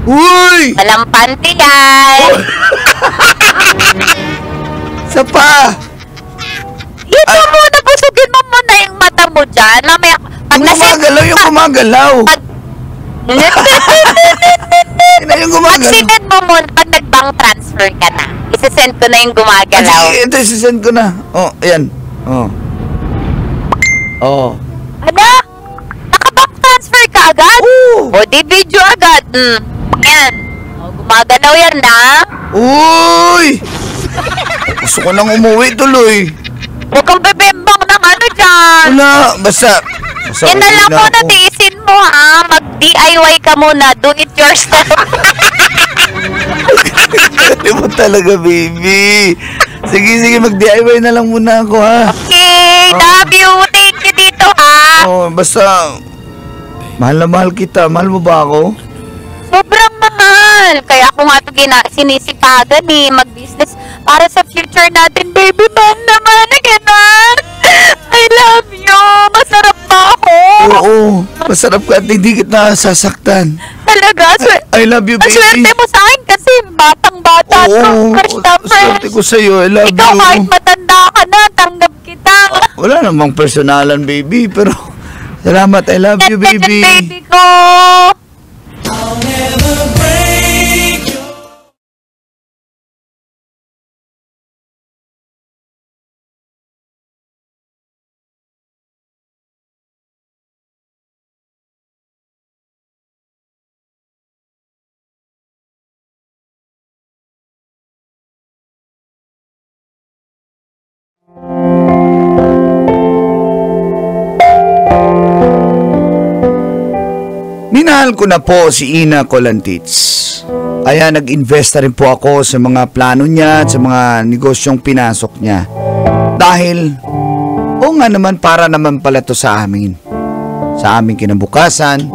Uy! Walang panty yan. Isa pa! Ito muna, busugin mo muna yung mata mo dyan. Mamaya, Yung gumagalaw. Yung gumagalaw. Pag-send mo muna, pag nag-bank transfer ka na, isasend ko na yung gumagalaw. Ito, isasend ko na. Oh, ayan. Oh. Ano? Naka-bank transfer ka agad? Oo. O, di video agad. Yan. Gumagalaw yan na. Uy! Gusto ko nang umuwi tuloy. Huwag kang bebembang ng dyan. Wala, basta Yan na lang muna, tiisin mo ha. Mag-DIY ka muna. Do it yourself. Hindi mo talaga, baby. Sige, mag-DIY na lang muna ako, ha? Okay, love you. Thank you dito ha. Basta, mahal na mahal kita. Mahal mo ba ako? Sobrang mahal. Kaya ako nga ito sinisipagan mag-business para sa future natin, baby. Man naman, ganon. I love you. Masarap pa ako. Oo, masarap ka at hindi kita sasaktan. Talaga? I love you, Ang baby. swerte mo sa akin kasi batang-bata. Oo, Fresh na swerte fresh. ko sa'yo. I love Ikaw you. kahit matanda ka na, tanggap kita. Wala namang personalan, baby, pero salamat. I love you, baby. Baby ko. Minahal ko na po si Ina Colantits. Kaya nag-invest na rin po ako sa mga plano niya at sa mga negosyong pinasok niya. Dahil, nga naman para naman pala to sa amin. sa aming kinabukasan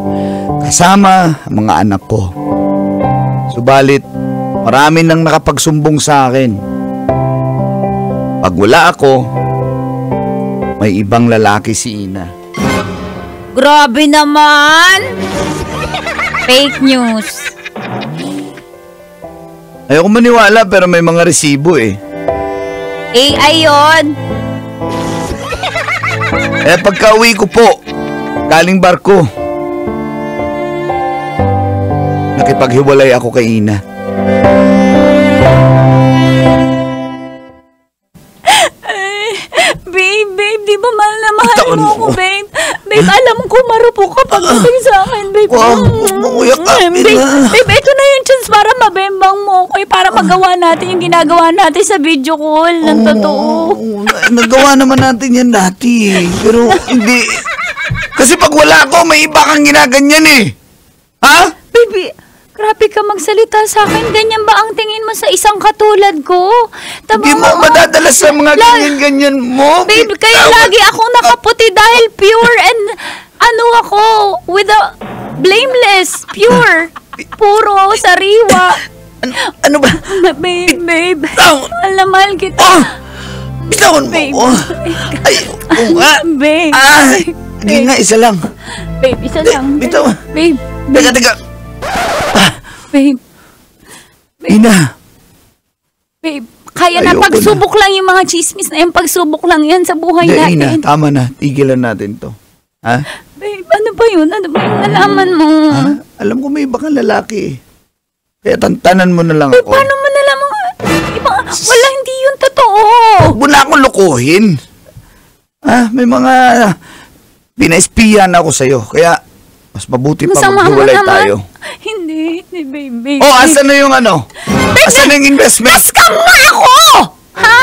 kasama ang mga anak ko. Subalit, marami nang nakapagsumbong sa akin. Pag wala ako, may ibang lalaki si Ina. Grabe naman! Fake news. Ayoko maniwala pero may mga resibo eh. AI yun. Pagka uwi ko po, galing barko, nakipaghiwalay ako kay Ina. Babe, di ba mahal na mahal Bitawan mo mo ako, ako. babe? Babe, alam ko marupok ka pagdating sa akin, babe. Wow, makuyak ka, Babe, Ina. babe, ito na yung chance para mabembang mo ko, para magawa natin yung ginagawa natin sa video call ng totoo. Nagawa naman natin yan dati eh. Pero hindi. Kasi pag wala ako, may iba kang ginaganyan eh. Ha? Baby, grabe ka magsalita sa akin. Ganyan ba ang tingin mo sa isang katulad ko? Hindi mo madadala sa mga ganyan-ganyan mo. Babe, kaya lagi akong nakaputi dahil pure and ano ako, with a blameless, pure, puro, sariwa. Ano ba? Babe, Bitaw! alamahal kita. Oh! Bitawan mo Babe. ko. Ay, oo nga. Babe. Ay, hindi nga, isa lang. Babe, isa lang. Bitaw. Babe, Teka. babe, Ina. babe. Kaya Ayoko na pagsubok lang yung mga chismis na yung pagsubok lang yan sa buhay Hindi, Ina, natin. tama na. Tigilan natin to. Ha? Babe, ano ba yun? Ano ba yung nalaman mo? Ha? Alam ko may iba kang lalaki eh. Kaya tantanan mo na lang Babe, ako. paano mo nalaman? Wala, hindi yun totoo. Huwag mo na akong lukuhin. May mga pinaispiyan ako sa'yo. Kaya, mas mabuti pa Masama mo maghiwalay naman. tayo. Hindi, babe. Oh, asan na yung ano? Asan na yung investment? Scam nga ako! Ha?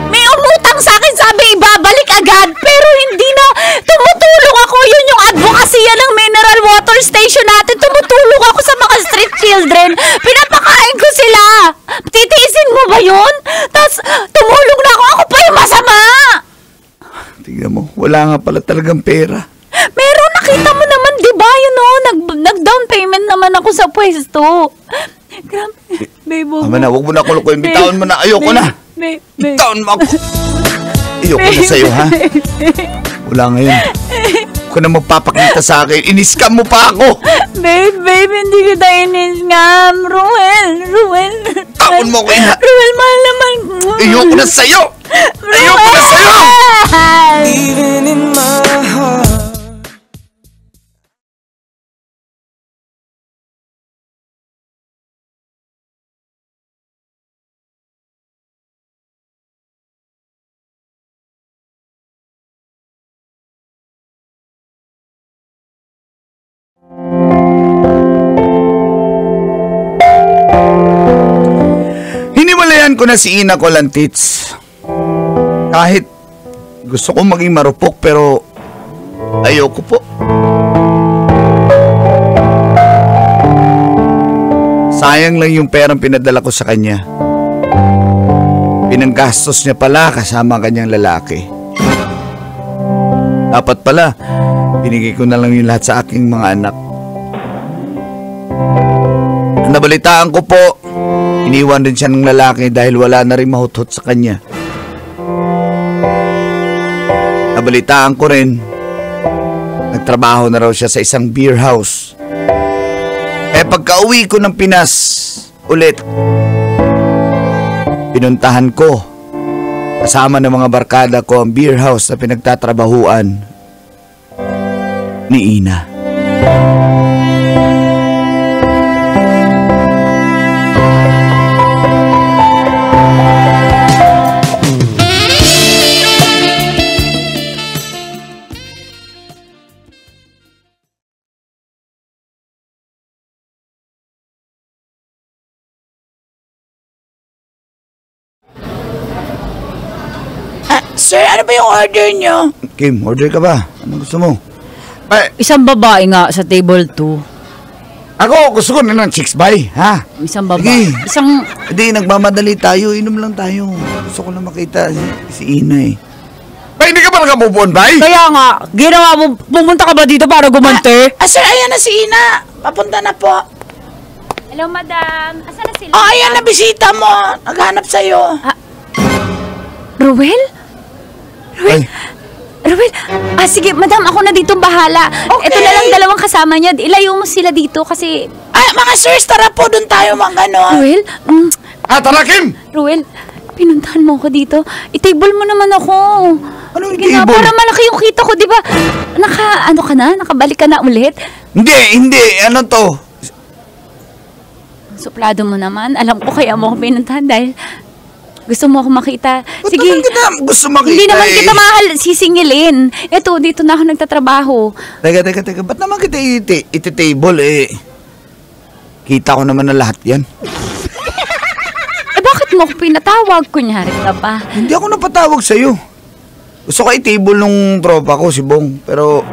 May umutang sa akin, sabi ibabalik agad, pero hindi na. Tumutulong ako, yun yung advokasya ng mineral water station natin. Tumutulong ako sa mga street children. Pinapakain ko sila. Titiisin mo ba yun? Tapos tumulong na ako pa yung masama. Tingnan mo, wala nga pala talagang pera. Meron, nakita mo naman, di ba? Nag-down payment naman ako sa pwesto. Grabe. Babe, Tama na, huwag mo na akong lukuhin. Bitawan mo na, ayoko na. Babe. Bitawan mo ako. Ayoko na sa'yo, ha? Wala ngayon. Huwag ka na magpapakita sa akin. Iniscam mo pa ako. Babe, hindi kita in-scam. Ruel. Taon mo ko, Ina. Ruel, mahal naman. Ayoko na sa'yo. Ayoko na sa'yo. Even in my heart. Hiniwalayan ko na si Ina ko, Lantits. Kahit gusto kong maging marupok pero ayoko po. Sayang lang yung perang pinadala ko sa kanya. Pinanggastos niya pala kasama ang kanyang lalaki. Dapat pala, binigay ko na lang yung lahat sa aking mga anak. Nabalitaan ko po, iniwan din siya ng lalaki dahil wala na rin mahutot sa kanya. Nabalitaan ko rin, nagtrabaho na raw siya sa isang beer house. Pagka uwi ko ng Pinas ulit, pinuntahan ko kasama ng mga barkada ko ang beer house na pinagtatrabahuan ni Ina. Sir, ano ba yung order nyo? Kim, order ka ba? Ano gusto mo? Isang babae nga sa table 2. Ako, gusto ko na ng chicks by, ha? Isang babae. Sige. Isang... Hindi, nagmamadali tayo. Inom lang tayo. Gusto ko lang makita si Ina eh. Ba, hindi ka ba pa nag-move on, bay? Kaya nga, ginawa mo, pumunta ka ba dito para gumante? Sir, ayan na si Ina. Papunta na po. Hello, madam. Asan na sila? Ayan na, bisita mo. Naghanap sa'yo. Ruel? Ay, Ruel? Sige, madam, ako na dito bahala. Okay. Ito na lang dalawang kasama niya. Ilayo mo sila dito kasi... Mga sirs, tara po. Doon tayo mga Ruel? tara, Kim! Ruel, pinuntahan mo ako dito. I-table mo naman ako. Anong Sige nga, i-table? para malaki yung kita ko, di ba? Ano ka na? Nakabalik ka na ulit? Hindi. Ano to? Suplado mo naman. Alam ko kaya mo ako pinuntahan dahil gusto mo ako makita. Ba't Sige. naman kita gusto makita Hindi naman eh? kita mahal sisingilin. Eto, dito na ako nagtatrabaho. Teka. Ba't naman kita iti-table eh? Kita ko naman na lahat yan. Bakit mo ako pinatawag? Kunyari ka pa. Hindi ako napatawag sa'yo. Gusto ko i-table nung tropa ko, si Bong. Pero,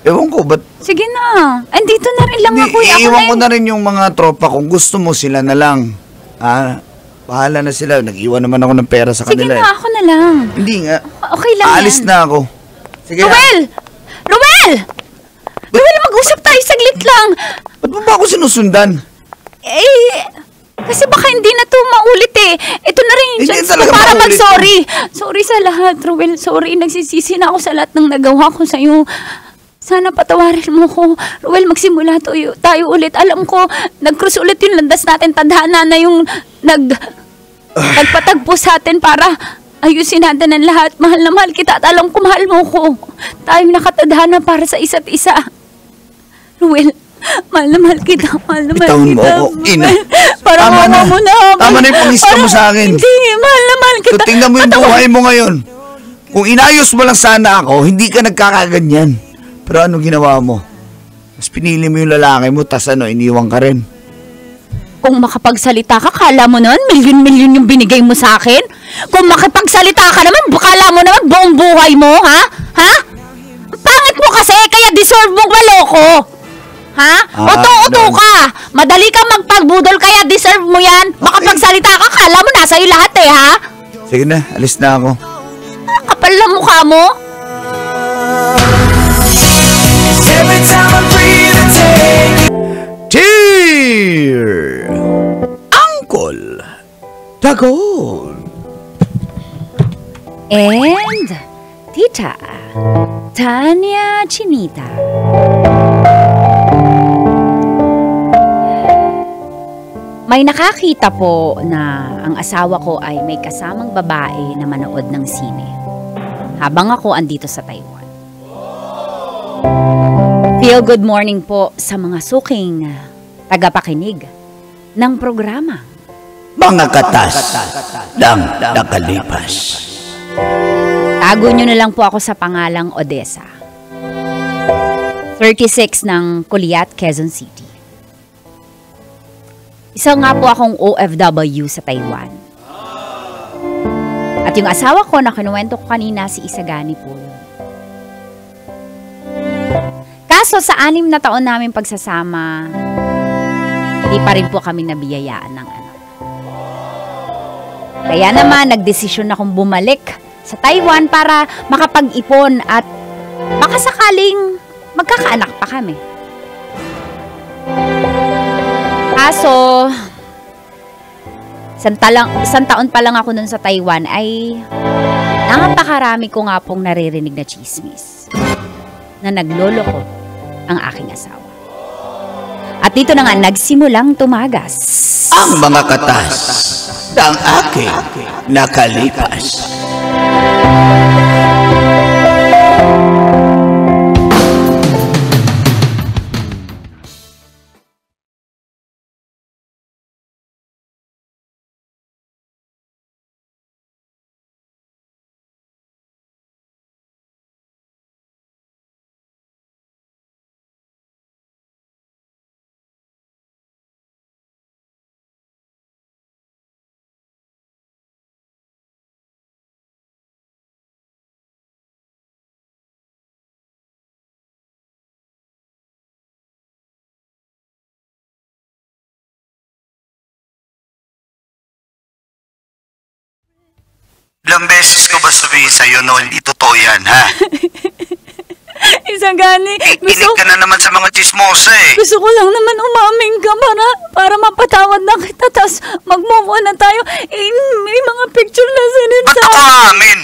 ewan ko, ba't... Sige na. Andito na rin lang ako. Iiwan ko na rin yung mga tropa kung gusto mo sila na lang. Bahala na sila. Nag-iwan naman ako ng pera sa Sige kanila. na, ako na lang. Hindi nga. Okay lang Aalis yan. na ako. Sige. Ruel! Ruel, mag-usap tayo saglit lang. Ba't mo ba ako sinusundan? Kasi baka hindi na to maulit eh. Ito na rin yung Hindi chance talaga ko para maulit. mag-sorry. Sorry sa lahat, Ruel. Sorry, nagsisisi na ako sa lahat ng nagawa ko sa'yo. Sana patawarin mo ko. Ruel, magsimula tayo ulit. Alam ko, nag-cross ulit yung landas natin. Tadhana na yung nagpatagpo sa atin para ayusin natin ang lahat. Mahal na mahal kita at alam ko mahal mo ko. Tayo nakatadhana para sa isa't isa. Ruel, mahal na mahal kita. Mahal na mahal Bitawan mo kita. ako, Ina. Parang Tama na. mo na. Tama na yung pangista mo sa akin. Hindi, mahal na mahal kita. So, tingnan mo yung buhay mo ngayon. Kung inayos mo lang sana ako, hindi ka nagkakaganyan. Pero ano ginawa mo? Mas pinili mo yung lalaki mo, tas iniwan ka rin. Kung makapagsalita ka, kala mo naman milyon-milyon yung binigay mo sa akin? Kung makapagsalita ka naman, kala mo naman buong buhay mo, ha? Ha? Ang pangit mo kasi, kaya deserve mong maloko. Ha? Uto-uto ka. Madali ka magpagbudol, kaya deserve mo yan. Makapagsalita ka, kala mo nasa iyo lahat eh, ha? Sige na, alis na ako. Kapal na mukha mo. Every time I breathe and take Cheer! Uncle Dagon. And Tita Tanya Chinita. May nakakita po na ang asawa ko ay may kasamang babae na manood ng sine habang ako andito sa Taiwan. Feel good morning po sa mga suking tagapakinig ng programa. Mga katas ng nakalipas. Tago nyo na lang po ako sa pangalang Odessa. 36 ng Kuliat, Quezon City. Isa nga po akong OFW sa Taiwan. At yung asawa ko na kinuwento ko kanina, si Isagani po yun. Kaso sa 6 na taon namin pagsasama, hindi pa rin po kami nabiyayaan ng anak. Kaya naman, nagdesisyon akong bumalik sa Taiwan para makapag-ipon at baka sakaling magkakaanak pa kami. Kaso, isang taon pa lang ako nun sa Taiwan ay napakarami ko nga pong naririnig na chismis na naglolo ko ang aking asawa. At dito na nga nagsimulang tumagas Ang mga katas ng aking nakalipas. Ilang beses ko ba sabihin sa'yo no, hindi totoo yan, ha? Isagani, Ikinig ka na naman sa mga chismosa eh. gusto ko lang naman umaming ka para mapatawad na kita, tapos mag-move on na tayo. May mga picture na sinend Ba't sa... ako aamin?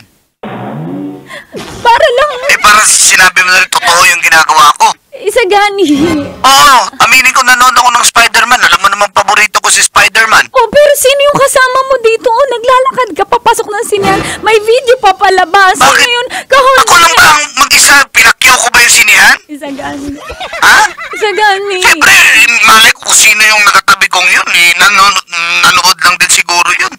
Para lang, Parang sinabi mo na rin totoo yung ginagawa ko. Isagani. Oo, aminin ko nanonood ako ng Spider-Man. Alam mo naman paborito ko si Spider-Man. Oh, pero sino yung kasama mo dito? Oh, naglalakad ka, papasok ng sinihan. May video pa palabas. Bakit? Sino yun? Kahon. Ako lang ba ang mag-isa? Pinakyaw ko ba yung sinihan? Isagani. Ha? Isagani. Siyempre, malay ko kung sino yung nakatabi kong yun. Nanonood lang din siguro yun.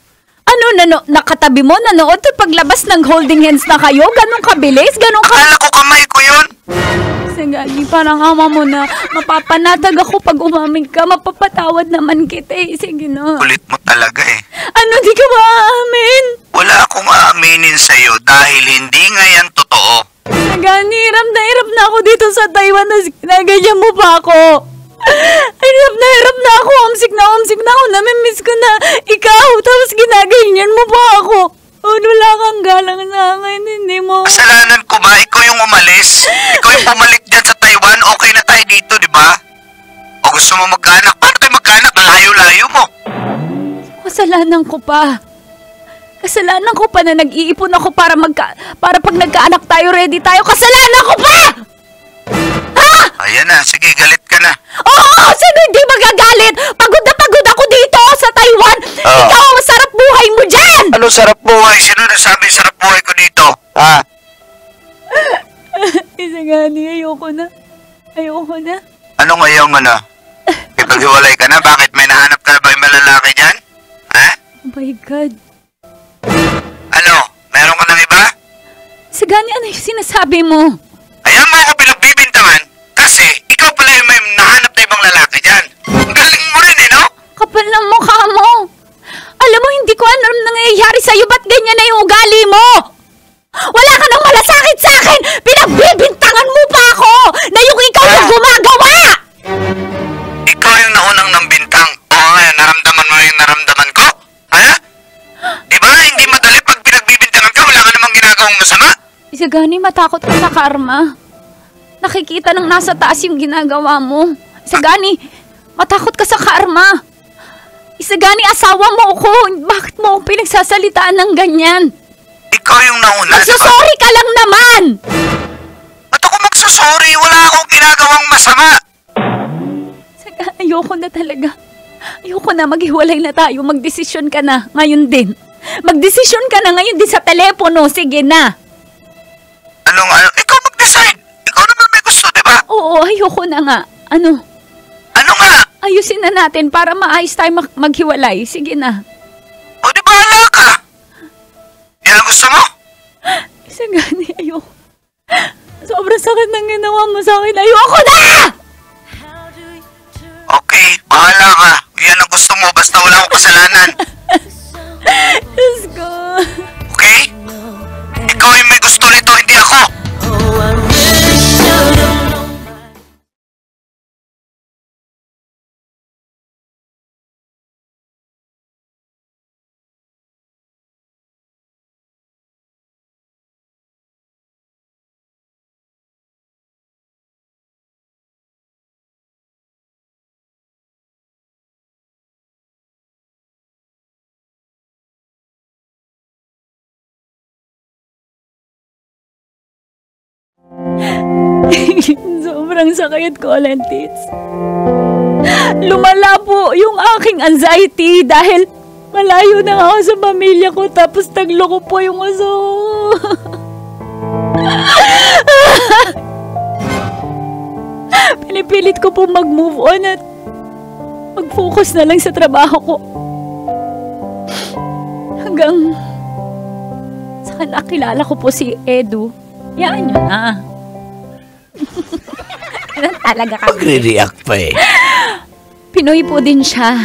Ano, nakatabi mo? Nanood? Paglabas ng holding hands na kayo? Ganun kabilis? Ganun ka... Akala ko kamay ko yun. Isagani, parang ama mo na. Mapapanatag ako pag umaming ka. Mapapatawad naman kita eh. Sige na. Kulit mo talaga eh. Ano, di ka maamin? Wala akong aaminin sa'yo dahil hindi nga yan totoo. Isagani, hirap na ako dito sa Taiwan na ginaganyan mo pa ako. Hirap na ako. Homesick na ako. Namimiss ko na ikaw. Tapos ginaganyan mo pa ako. Wala kang galang sa akin. Hindi mo. Kasalanan ko ba? Ikaw yung umalis. Ikaw yung bumalik dyan sa Taiwan. Okay na tayo dito, di ba? O gusto mo magkaanak? Paano tayo magkaanak? Layo-layo mo. Kasalanan ko pa. Kasalanan ko pa na nag-iipon ako para pag nagkaanak tayo, ready tayo. Kasalanan ko pa! Ayan na. Sige, galit ka na. Oo! Sino hindi magagalit? Pagod na pagod ako dito sa Taiwan! Oo. Ikaw ang masarap buhay mo dyan! Ano sarap buhay? Sino nasabi sarap buhay ko dito? Ha? Isagani, ayoko na. Anong ayaw mo na? Ipaghiwalay ka na? Bakit? May nahanap ka na ba yung malalaki dyan? Ha? Oh my God. Ano? Meron ka ng iba? Isagani, ano yung sinasabi mo? Ayan mo ako pinagbibintangan kasi ikaw pala yung may nahanap na ibang lalaki dyan. Ang galing mo rin eh, no? Kapal ng mukha mo. Alam mo, hindi ko alam nangyayari sa'yo. Ba't ganyan na yung ugali mo? Wala ka nang malasakit sa akin! Pinagbibintangan mo pa ako na yung ikaw yung gumagawa! Ikaw yung naunang ng bintang. Oo nga, naramdaman mo yung naramdaman ko? Ha? Di ba? Hindi madali pag pinagbibintangan ka, wala ka namang ginagawang masama. Isagani, matakot ka sa karma. Nakikita ng nasa taas yung ginagawa mo. Isagani, matakot ka sa karma. Isagani, asawa mo ako. Bakit mo ako pinagsasalitaan ng ganyan? Ikaw yung nauna. Magsasorry ka lang naman! Ba't ako magsasorry? Wala akong ginagawang masama. Isagani, ayoko na talaga. Ayoko na, maghiwalay na tayo. Magdesisyon ka na ngayon din. Magdesisyon ka na ngayon din sa telepono. Sige na. Ano? Ikaw mag-decide. Ikaw naman may gusto, di ba? Oo, ayoko na nga. Ano nga? Ayusin na natin para maayos tayo maghiwalay. Sige na. O di bahala ka. Yan ang gusto mo? Isagani, ayoko. Sobrang sakit ng ginawa mo sa akin. Ayoko na! Okay, bahala ka. Yan ang gusto mo, basta wala akong kasalanan. Diyos ko. Okay? Ikaw yung may gusto nito, hindi ako. Sobrang sakit ko, Lentis. Lumala po yung aking anxiety dahil malayo na ako sa pamilya ko tapos tagloko po yung aso. Pinipilit ko po mag-move on at mag-focus na lang sa trabaho ko. Hanggang sa nakilala ko po si Edu. Yan yun na. Talaga kami. Magre-react pa eh. Pinoy po din siya.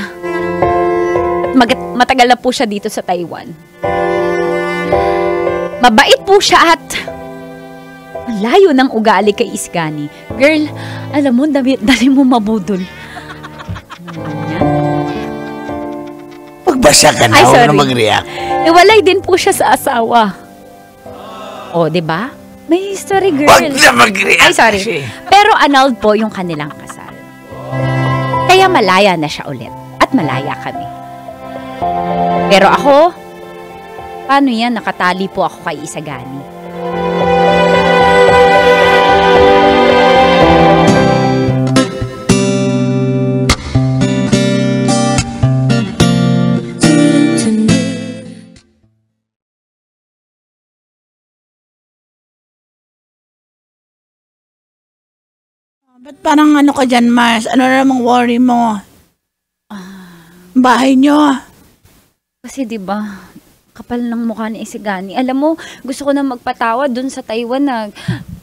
At matagal na po siya dito sa Taiwan. Mabait po siya at ang layo ng ugali kay Isgani. Girl, alam mo, dali mo mabudol. Pag ba Pasensya ka na, Ay, huwag sorry. na mag-react. Iwalay din po siya sa asawa. O, di ba? May history, girl. Huwag na mag-react. Ay, sorry. kasi. Pero annulled po yung kanilang kasal. Kaya malaya na siya ulit. At malaya kami. Pero ako, paano yan? Nakatali po ako kay Isagani. Ba't parang ano ka dyan, Mars? Ano na namang worry mo? Bahay nyo. Kasi 'di ba, kapal ng mukha ni Isigani. Alam mo, gusto ko na magpatawad dun sa Taiwan na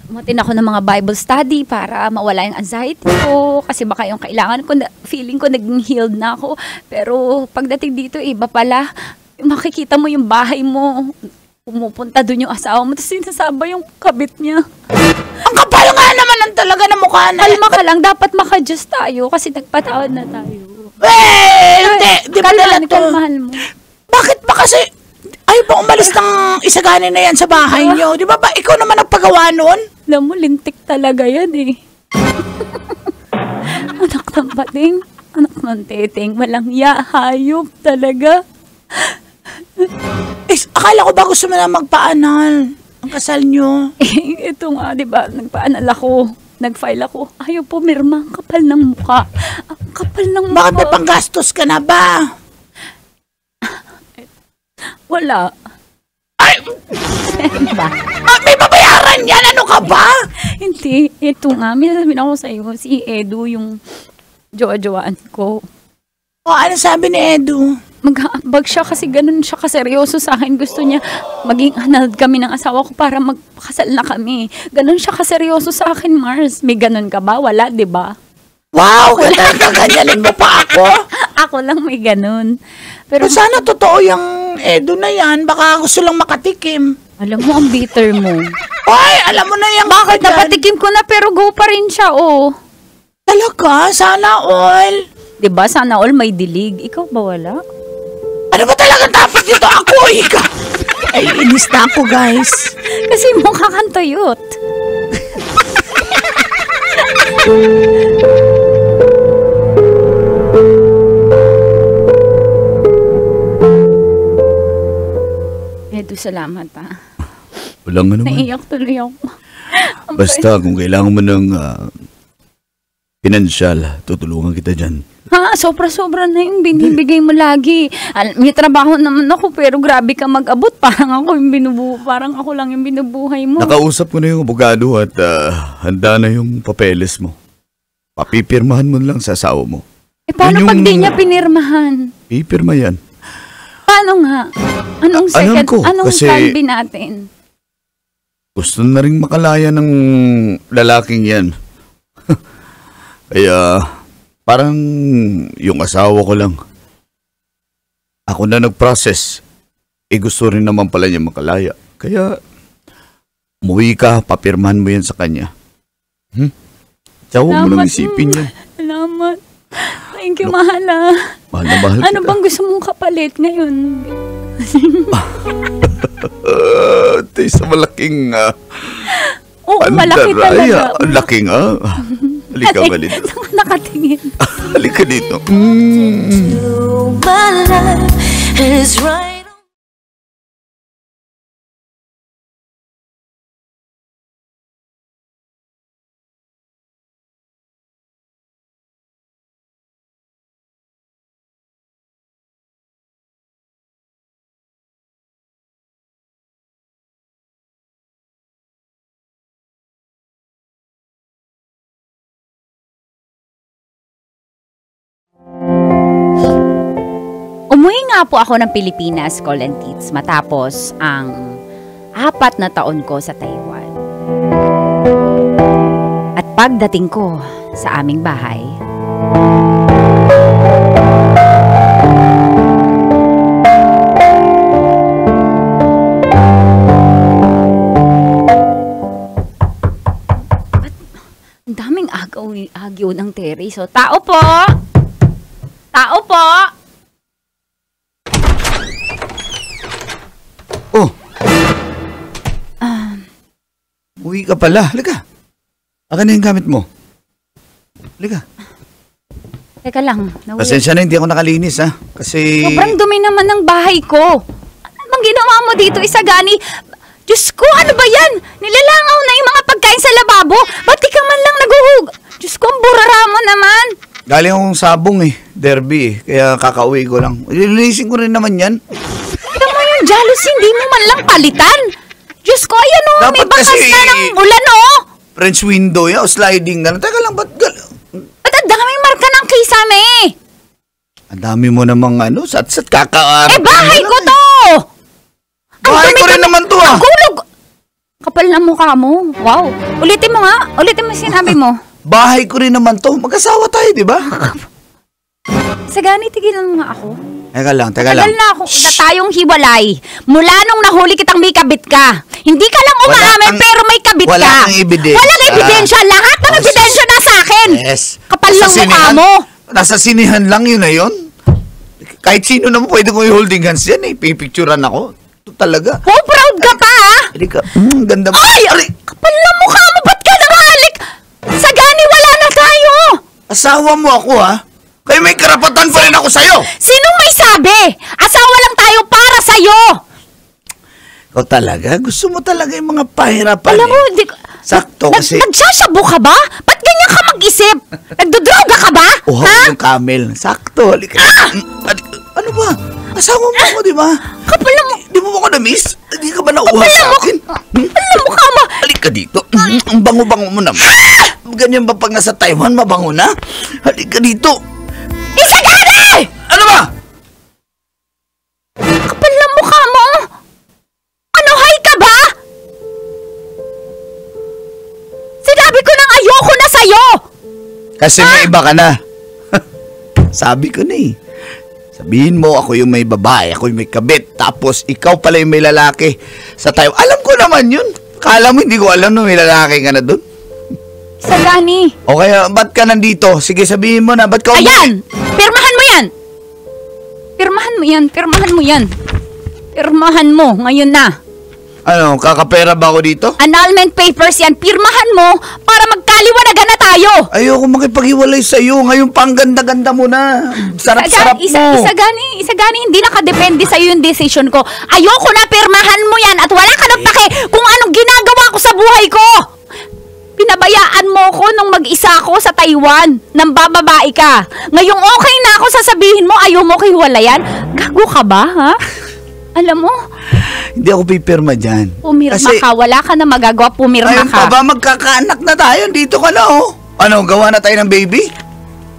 matin ako ng mga Bible study para mawala yung anxiety ko. Kasi baka yung kailangan ko, feeling ko naging healed na ako. Pero pagdating dito, iba pala. Makikita mo yung bahay mo. Pumupunta dun yung asawa mo. Tapos sinasaba yung kabit niya. Ang kapal nga naman ng talaga ng mukha na. Kalma ka lang, dapat maka-adjust tayo kasi nagpatawad na tayo. Hindi. Di ba nila to? Kalmahan mo. Bakit ba kasi ayaw pa umalis ng Isagani na yan sa bahay nyo? Di ba ikaw naman nagpagawa nun? Alam mo, lintik talaga yan eh. Anak ng pating, anak ng teteng, walang hayop talaga. Akala ko ba gusto mo na magpaanal ang kasal nyo? Ito nga, di ba, nagpaanal ako, nag-file ako. Ayaw po, mirma, ang kapal ng mukha. Ang kapal ng mukha. Bakit may panggastos ka na ba? Wala. Ba? May babayaran yan! Ano ka ba? Hindi, ito nga, may sabihin ako sa'yo, si Edu, yung jowa-jowaan ko. O ano sabi ni Edu? Mag-aambag siya kasi ganun siya kaseryoso sa akin. Gusto niya maging annulled kami ng asawa ko para magpakasal na kami. Ganun siya kaseryoso sa akin, Mars. May ganun ka ba? Wala, di ba? Wow! Ganyanin mo pa ako? Ako lang may ganun. Pero Sana totoo yung Edu na yan. Baka gusto lang makatikim. alam mo, ang bitter mo. Ay, alam mo na yan. Bakit Napatikim ko na pero go pa rin siya, oh. Talaga? Sana all. Di ba? Sana all may dilig. Ikaw ba wala? Ano ba talagang dapat dito? Ako, ikaw. Ay, inis na ako, guys. Kasi mukha kang tuyot. Edu, salamat ha. Walang ano man. Naiyak tuloy ako. Basta kung kailangan mo ng pinansyal, tutulungan kita dyan. Ha, sobra-sobra na yung binibigay mo lagi. May trabaho naman ako pero grabe ka mag-abot. Parang ako lang yung binubuhay mo. Nakausap ko na yung abogado at handa na yung papeles mo. Papipirmahan mo lang sa asawa mo. Eh paano Yun pag yung- di niya pinirmahan? Pipirma yan. Paano nga? Anong Alam second? ko, Anong kasi- plan B natin? Gusto na rin makalaya ng lalaking yan. Kaya parang yung asawa ko lang. Ako na nag-process. Gusto rin naman pala niya makalaya. Kaya umuwi ka, papirmahan mo yan sa kanya. Tsaka huwag mo nang isipin yan. Salamat. Thank you, mahal ah. Mahal na mahal Ano kita. bang gusto mong kapalit ngayon? Tayo sa malaking Oo, malaki talaga. Ang laki nga. Halika ba dito? Saan ka nakatingin? Halika dito. My life is right. Umuwi nga po ako ng Pilipinas, Colin Tits, matapos ang 4 na taon ko sa Taiwan. At pagdating ko sa aming bahay, ang daming agyo ng terrace. So, tao po! Tao po! ka pala. Halika. Akin na yung gamit mo. Halika. Teka lang. Nawala. Pasensya na, hindi ako nakalinis ha. Kasi... Sobrang dumi naman ng bahay ko. Ano bang ginawa mo dito, Isagani? Diyos ko, ano ba yan? Nilalangaw na yung mga pagkain sa lababo. Ba't di ka man lang naguhug? Diyos ko, ang burara mo naman. Galing akong sabong derby kaya kakauwi ko lang. Lilinisin ko rin naman yan. Tignan mo yung jealousy, hindi mo man lang palitan. Diyos ko, ayan o, may Dapat bakas kasi- na ng ulan o. French window yan, o sliding na lang. Teka lang, ba't Ba't ang daming marka ng kisame? ang dami mo namang sat-sat kakaarap. Bahay ko to! Ang Bahay ko rin dumi-dumi- naman to Ang gulog! Kapal na mukha mo. Wow. Ulitin mo nga. Ulitin mo yung sinabi mo. Bahay ko rin naman to. Mag-asawa tayo, di ba? Sagani, tigilan mo nga ako. Teka lang. Tagal na ako na tayong hiwalay. Mula nung nahuli kitang may kabit ka. Hindi ka lang Wala umaamin kang- pero may kabit wala ka. kang ebidensya. Walang ebidensya. Lahat ng Oh, ebidensya nasa akin. Yes. Kapal lang mukha mo. Nasa sinihan lang yun na yun. Kahit sino naman pwede ko i-holding hands yan pipicturean ako. Ito talaga. Oh, proud ka pa ha? Hindi ka. Ganda mo. Ay! Aray! Kapal lang mukha mo. Ba't ka nakahalik? Sagani, wala na tayo. Asawa mo ako ha. Kaya may karapatan pa rin ako sa'yo. Sinong may sabi? Asawa lang tayo para sa'yo. Ikaw talaga? Gusto mo talaga yung mga pahirapan Alam mo, di ko... Sakto kasi. Nagsasabo ka ba? Ba't ganyan ka mag-isip? Nagdodroga ka ba? Oh, Ha? yung camel. Sakto. Halika. Ano ba? Asawa mo ako, di ba? Kapal na mo... Di mo ako na-miss? Hindi ka ba nauha Kapal sa na mo... akin? Kapal na mukha mo... Halika dito. Ang bango-bango mo naman. Ganyan ba pag nasa Taiwan, mabango na? Halika dito. Isagani! Ano ba? Kapal na mukha mo... Ano, high ka ba? Sinabi ko nang ayoko na sa'yo! Kasi may iba ka na. Sabi ko na Sabihin mo, ako yung may babae, ako yung may kabit. Tapos, ikaw pala yung may lalaki sa Taiwan. Alam ko naman yun. Kala mo, hindi ko alam na may lalaki ka na doon. Isagani... O kaya, ba't ka nandito? Sige, sabihin mo na, ba't ka Ayan! Pirmahan mo yan! Pirmahan mo yan, pirmahan mo yan. Pirmahan mo, ngayon na. Ano, kakapera ba ako dito? Annulment papers yan, pirmahan mo para magkaliwanagan na tayo. Ayoko makipaghiwalay sa'yo. Ngayon pa ang ganda-ganda mo na. Sarap-sarap mo. Isagani, hindi nakadepende sa'yo yung decision ko. Ayoko na, pirmahan mo yan at wala ka nang pake kung anong ginagawa ko sa buhay ko. Pinabayaan mo ko nung mag-isa ako sa Taiwan nang bababae ka. Ngayong okay na ako sasabihin mo ayaw mo ko hiwalayan. Gago ka ba, ha? Alam mo, Hindi ako pipirma dyan. pumirma Kasi, ka. Wala ka na magagawa, pumirma ayun ka. pa ba, magkakaanak na tayo. Dito ka na, Ano, gawa na tayo ng baby?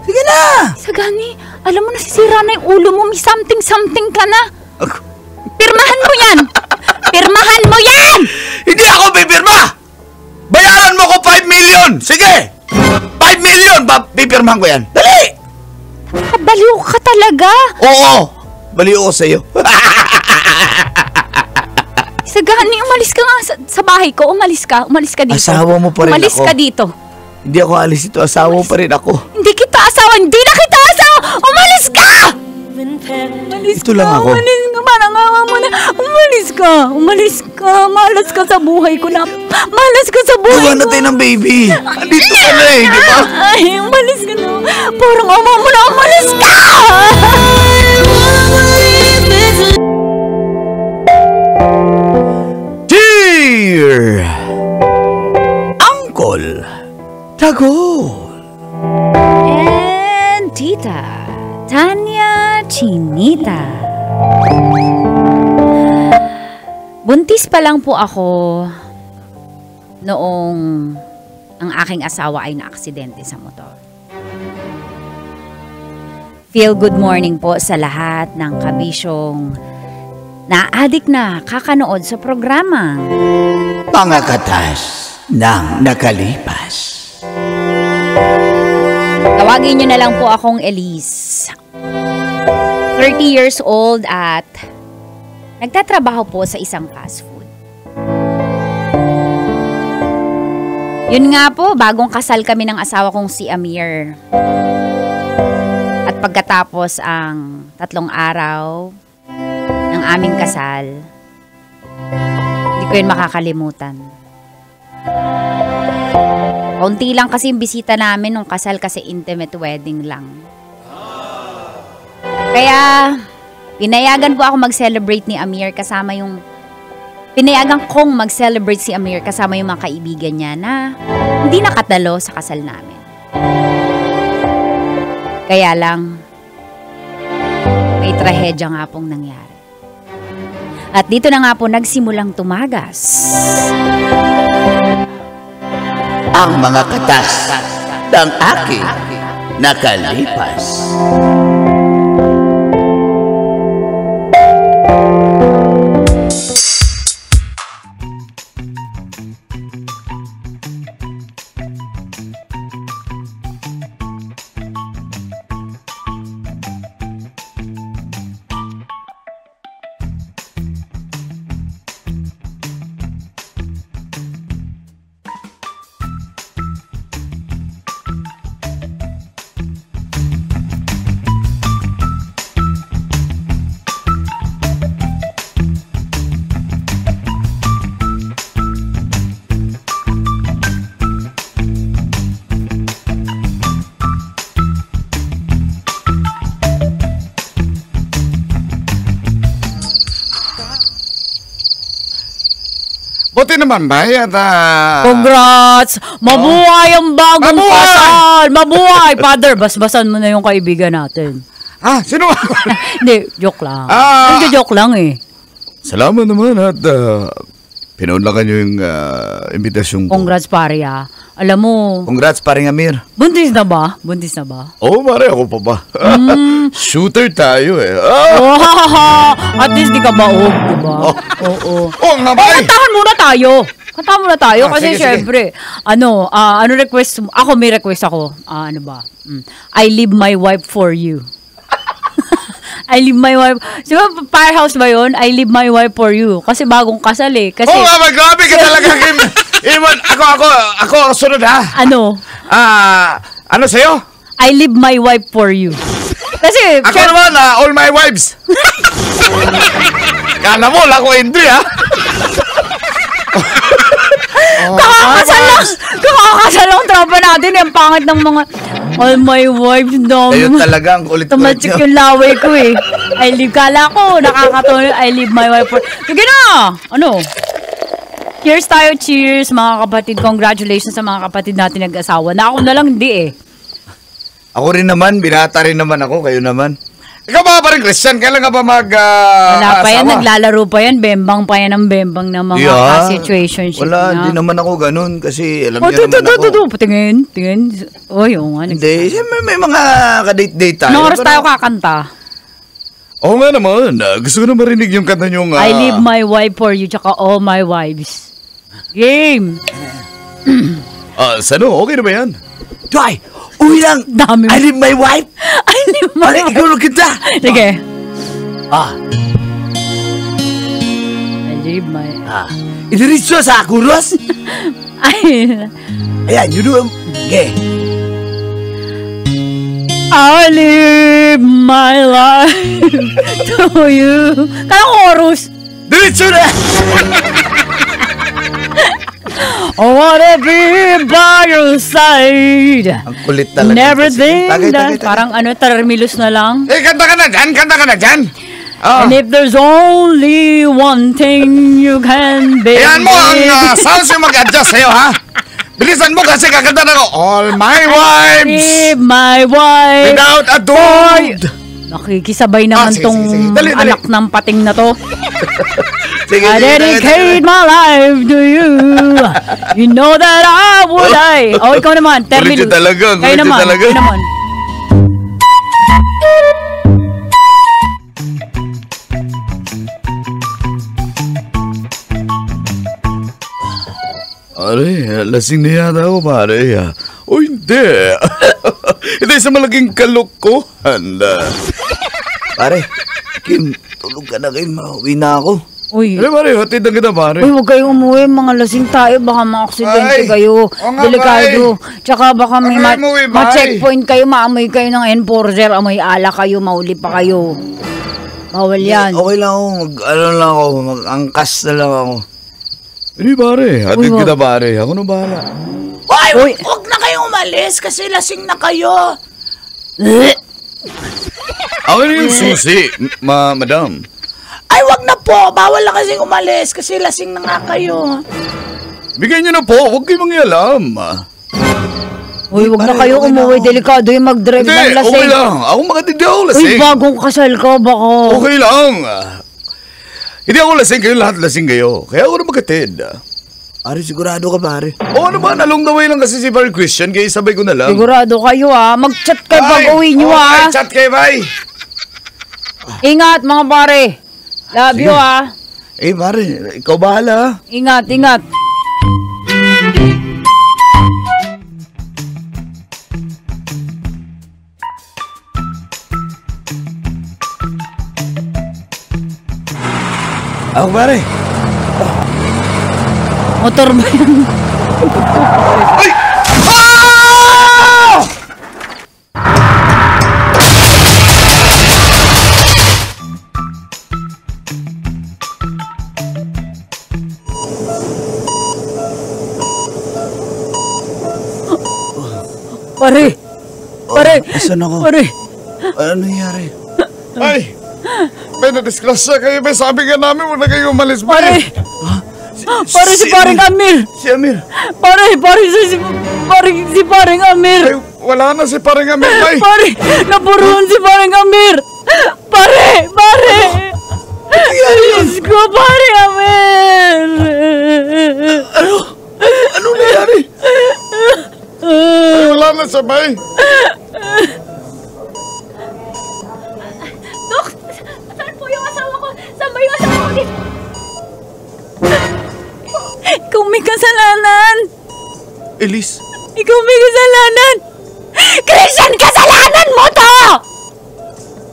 Sige na. Sagani, alam mo nasisira na yung ulo mo. May something ka na. Pirmahan mo yan! Pirmahan mo yan! Hindi ako pipirma! Bayaran mo ko 5 million! Sige! 5 million! Pipirmahan ko yan. Dali! Kabaliw ka talaga. Oo! Baliw ako sa'yo. Sagani, umalis ka nga sa bahay ko. Umalis ka dito. Asawa mo pa rin umalis ako. ka dito. Hindi ako alis ito. Asawa mo pa rin ako. Hindi kita asawa. Hindi na kita asawa. Umalis ka! Umalis Ito lang ka, ako. Umalis ka. Parang awa mo na. Umalis ka. Umalis ka. Malas ka sa buhay ko na. Malas ka sa buhay Gawa ko. na tayo ng baby. Andito ka na di ba? Ay, umalis ka na. Parang awa mo na. Umalis ka! Dear Uncle Tagol. And Tita Tanya Chinita. Buntis pa lang po ako noong ang aking asawa ay naaksidente sa motor. Feel good morning po sa lahat ng kabisyong na-addict na kakanood sa programa. Mga katas ng nakalipas. Tawagin niyo na lang po akong Elise. 30 years old at nagtatrabaho po sa isang fast food. Yun nga po, bagong kasal kami ng asawa kong si Amir. At pagkatapos ang 3 araw ng aming kasal, hindi ko yun makakalimutan. Konti lang kasi yung bisita namin nung kasal kasi intimate wedding lang. Kaya, pinayagan po ako mag-celebrate ni Amir kasama yung... Pinayagan kong mag-celebrate si Amir kasama yung mga kaibigan niya na hindi nakatalo sa kasal namin. Kaya lang, may trahedya nga pong nangyari. At dito na nga po nagsimulang tumagas Ang mga katas ng aking nakalipas. Buti naman ba? Congrats! Mabuhay ang bagong kasal! Mabuhay! Father, basbasan mo na yung kaibigan natin. Sino? Hindi, joke lang. Joke lang eh. Salamat naman at pinaunlakan nyo yung imbitasyon ko. Congrats, pare ah. Alam mo, Congrats, paring Amir. buntis na ba? Buntis na ba? Oo, pare, ako pa ba? Shooter tayo eh. At least di ka baog, diba? Oo. Oo nga ba? Kantahan muna tayo. Kantahan muna tayo kasi sige, syempre, ano request mo? Ako may request ako. Ano ba? I leave my wife for you. I leave my wife. Di ba, Firehouse ba yun? I leave my wife for you. Kasi bagong kasal eh. Kasi, Oo nga ba? Grabe ka talaga, Kim. Iwan, ako sunod ha. ano? Ano sa'yo? I leave my wife for you. Kasi, Ako naman, all my wives. Kala mo, lang ko hindi ha. kakakasal lang tropa natin. Yung pangit ng mga all my wives. Ayun talaga, ang kulit-kulit Tumatsik nyo. yung laway ko eh. I leave, kala ko, nakakatuloy. I leave my wife for... Sige na! Ano? Cheers tayo, cheers mga kapatid. Congratulations sa mga kapatid natin nag-asawa. Na ako na lang hindi eh. Ako rin naman, binata rin naman ako, kayo naman. Ikaw ba pa rin Christian? Kailan ka ba Wala pa yan, asawa? naglalaro pa yan. Bembang pa yan ng bembang na mga situationship Wala, na. di naman ako ganun kasi alam Oh, niyo naman ako. Tingin. Oh, yung nga. Hindi, siyempre may mga kadate-date tayo. Anong oras pero- tayo kakanta? Oo nga naman. Gusto ko na marinig yung kanta niyong... I leave my wife for you, tsaka all my wives. Game! Sano? Okay na ba yan? Day, uwi lang. Dami mo. I leave my wife. I leave my Pare, ikaw lang kita. Sige. Ah, I leave my... idiritso sa kuros. Ayan, you do. Okay. I live my life to you. Kaya chorus. Diretso na. I wanna be by your side. Ang kulit talaga. Never Kasi- think Tagay, that... tagay, tagay. Parang Tarmilos na lang. Kanta ka na dyan. And if there's only one thing you can be. Ayan mo, ang sounds yung mag-adjust sa'yo, ha? Bilisan mo kasi kakanta na ko, all my wives, Leave my wife. without a dude. Nakikisabay naman sige, tong sige. Dali. anak ng pating na to. Sige, I sige, dedicate my life to you. You know that I would die. Oh, ikaw naman. Kulit yun talaga, Kayo kulit yun naman. talaga. Kayo naman. Pare, lasing na yata ako, pare. O hindi. Hindi sa malaking kalokohan. Pare, Kim, tulog ka na Kim. Uwi na ako. Uy. Ano, pare, hatid na kita, pare. Uy, huwag kayong umuwi. Mga lasing tayo. Baka ma-aksidente Ay, kayo. oo nga, Delikado. Tsaka baka may Huwag kayong umuwi, bye. ma-checkpoint kayo. Maamoy kayo ng enforcer. Amoy ala kayo. Mauli pa kayo. Bawal yan. Okay lang ako. Ano lang ako. Mag-angkas na lang ako. Hindi pare, hatid Uy, kita pare. Ako na bahala. Hoy, huwag na kayong umalis kasi lasing na kayo. Ako na yung susi, madam. Ay, wag na po. Bawal na kasing umalis kasi lasing na nga kayo. Bigyan niyo na po, huwag kayo mangialam. Uy, wag na kayo umuwi. Delikado yung mag-drive Hindi, ng lasing. okay lang. Ako makatid ako Uy, lasing. bagong kasal ka, baka. Okay lang. Hindi ako lasing, kayo lahat lasing kayo. Kaya ako na makatid. Pare, sigurado ka pare. Oo naman, along the way lang kasi si Father Christian, kaya sabay ko na lang. Sigurado kayo mag-chat kayo pag uwi nyo okay, chat kayo, bye. Ingat mga pare. Love you Eh pare, ikaw bahala. Ingat, ingat. Ako pare. Motor ba yan? Ay! Pare! Pare! Asan ako? Pare! Ano nangyari? Ay! May nadisgrasya kayo, may sabi ka namin, huwag na kayo umalis. Pare! Pare si Paring Amir! Si Amir! Pare si Paring Amir! Ay, wala na si Paring Amir, bay! Pare! Napuruhan si Paring Amir! Pare! Diyos ko, Paring Amir! Ano nangyari? Ay, wala na siya, bay! Dok, saan po yung asawa ko? Saan ba yung asawa ko dito? Ikaw may kasalanan! Elise! Ikaw may kasalanan! Christian, kasalanan mo to!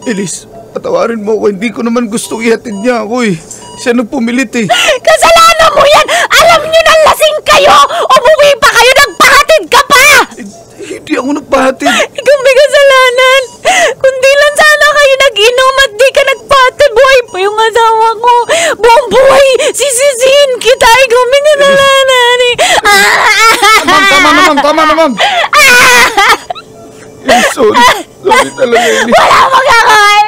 Elise, patawarin mo ako. Hindi ko naman gusto ihatid niya ako eh. Siya nagpumilit eh. Kasalanan mo yan! Alam niyo na lasing kayo! Umuwi pa kayo! Nagpahatid ka pa! Hindi ako nagpahatid. Ikaw may kasalanan! Kundi lang sana kayo nag-inom at di ka nagpahatid. Buhay pa yung asawa ko! Buong buhay! Sisisihin kita! Ikaw may kasalanan eh! Tama naman. Elise, sorry. Sorry talaga, Elise. Wala magkakain!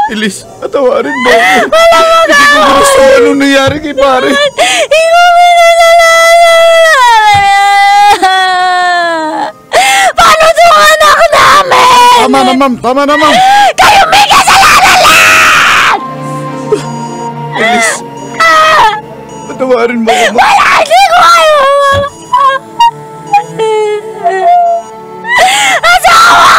Elise, patawarin mo ako. Hindi ko gusto anong nangyari kay pare. Ikaw may kasalanan! Paano itong anak namin? Tama naman. Kayo may kasalanan lang! Elise, patawarin mo ako. Wala! Hindi ko kayo asawa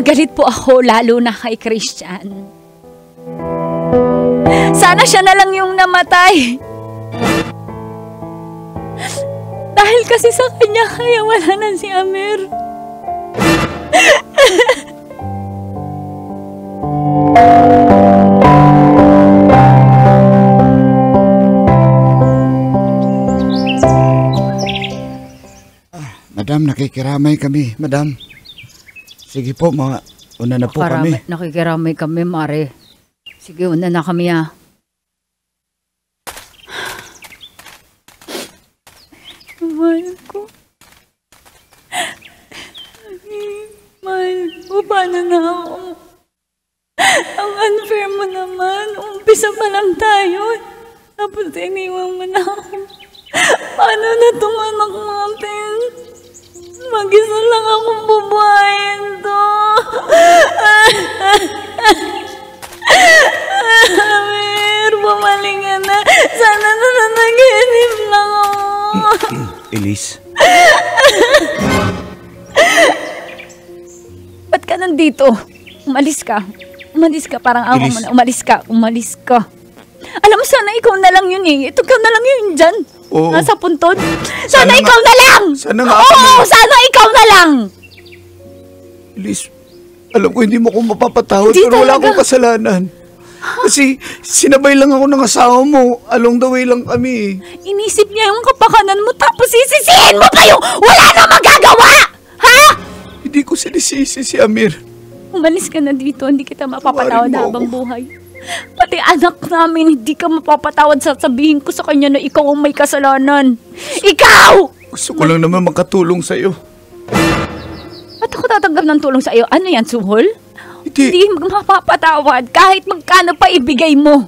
galit po ako, lalo na kay Christian. Sana siya na lang yung namatay. Dahil kasi sa kanya, kaya wala na si Amir. Madam, nakikiramay kami, madam. Sige po, una na po kami. Nakikiramay kami, Mare. Sige, una na kami Mahal ko. Mahal ko, paano na ako? Ang unfair mo naman. Umpisa pa lang tayo. Tapos iniwan mo na ako. Paano na itong anak natin? Mag-isa lang akong bubuhayin to. Amir, bumalik ka na. Sana nananaginip lang ako. Elise. Ba't ka nandito? Umalis ka. Umalis ka, parang awa mo Elise. na. Umalis ka. Alam mo, sana ikaw na lang yun eh. Ito ka na lang yun dyan. Oo. Nasa puntod. Sana Sana nga- ikaw na lang! sana nga Oo, kami. sana ikaw na lang! Elise, alam ko hindi mo ko mapapatawad Hindi pero wala talaga. akong kasalanan. Kasi sinabay lang ako ng asawa mo. Along the way lang kami. Inisip niya yung kapakanan mo tapos sisisihin mo pa yung wala na magagawa! Ha? Hindi ko sinisisi si Amir. Umalis ka na dito, hindi kita mapapatawad Tawarin mo habang ako. buhay. Pati anak namin, hindi ka mapapatawad. Sasabihin ko sa kanya na ikaw ang may kasalanan. Ikaw! Gusto ko lang naman makatulong sa'yo. Ba't ako tatanggap ng tulong sa iyo? Ano yan, suhol? Hindi. Hindi mapapatawad kahit magkano pa ibigay mo.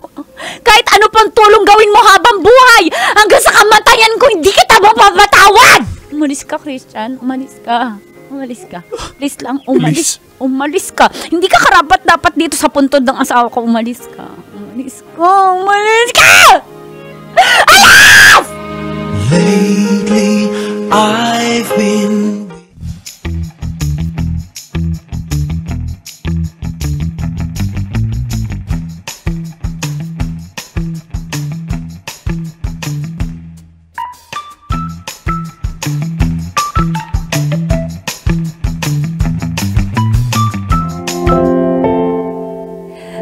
Kahit ano pang tulong gawin mo habang buhay. Hanggang sa kamatayan ko, hindi kita mapapatawad! Umalis ka, Christian. Umalis ka. Umalis ka. Please lang, umalis. Umalis ka. Hindi ka karapat dapat dito sa puntod ng asawa ko. Umalis ka. Umalis ka. Umalis ka! Alas! Lately, I've been.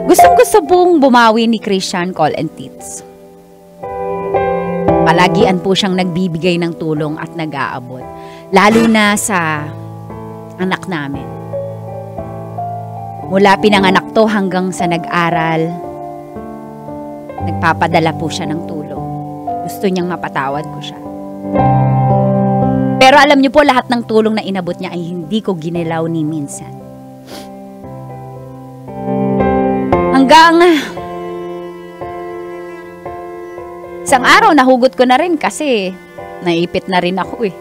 Gustong-gusto pong bumawi ni Christian Call and Tits. Palagian po siyang nagbibigay ng tulong at nag-aabot. Lalo na sa anak namin. Mula pinanganak to hanggang sa nag-aral, nagpapadala po siya ng tulong. Gusto niyang mapatawad ko siya. Pero alam niyo po, lahat ng tulong na inabot niya ay hindi ko ginilaw ni minsan. Hanggang isang araw, nahugot ko na rin kasi naipit na rin ako eh.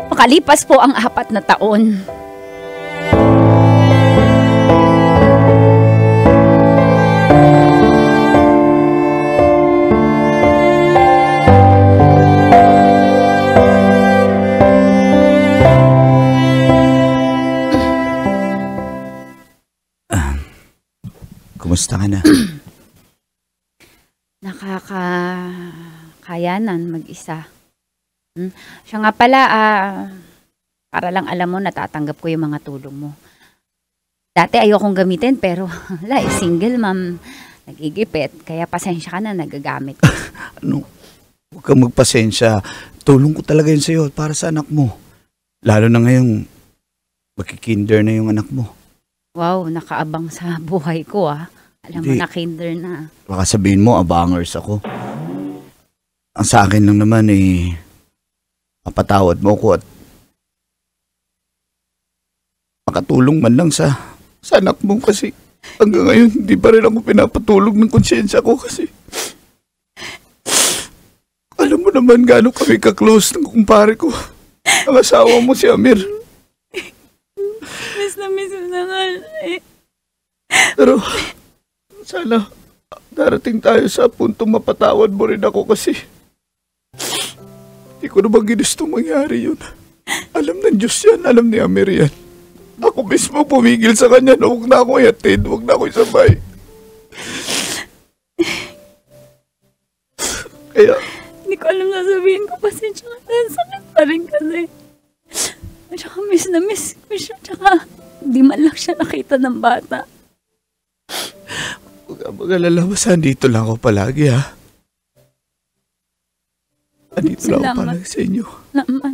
Makalipas po ang 4 na taon. Kumusta ka na? Nakakayanan mag-isa. Siya nga pala, para lang alam mo, natatanggap ko yung mga tulong mo. Dati ayokong gamitin, pero wala, single mom, nagigipit, kaya pasensya ka na, nagagamit ko. Ano? Huwag kang magpasensya. Tulong ko talaga yun sa'yo para sa anak mo. Lalo na ngayong magkikinder na yung anak mo. Wow, nakaabang sa buhay ko ah. Alam mo Hindi. na, kinder na. Baka sabihin mo, abangers ako. Ang sa akin lang naman papatawad mo ko at makatulong man lang sa anak mo kasi hanggang ngayon hindi pa rin ako pinapatulog ng konsyensya ko kasi alam mo naman gaano kami ka-close ng kumpare ko. Ang asawa mo si Amir. Miss na nga eh. Pero sana darating tayo sa punto mapatawad mo rin ako kasi hindi ko naman ginusto mangyari yun. Alam ng Diyos yan, alam ni Amir yan. Ako mismo pumigil sa kanya na huwag na ako iatid, huwag na ako isabay. Kaya, Hindi ko alam sasabihin ko, pasensya ka na, sakit pa rin kasi. At saka miss na miss ko siya, tsaka di man lang siya nakita ng bata. huwag ka mag-alala, basta andito lang ako palagi ha. Andito lang ako Salamat. palagi sa inyo. Naman.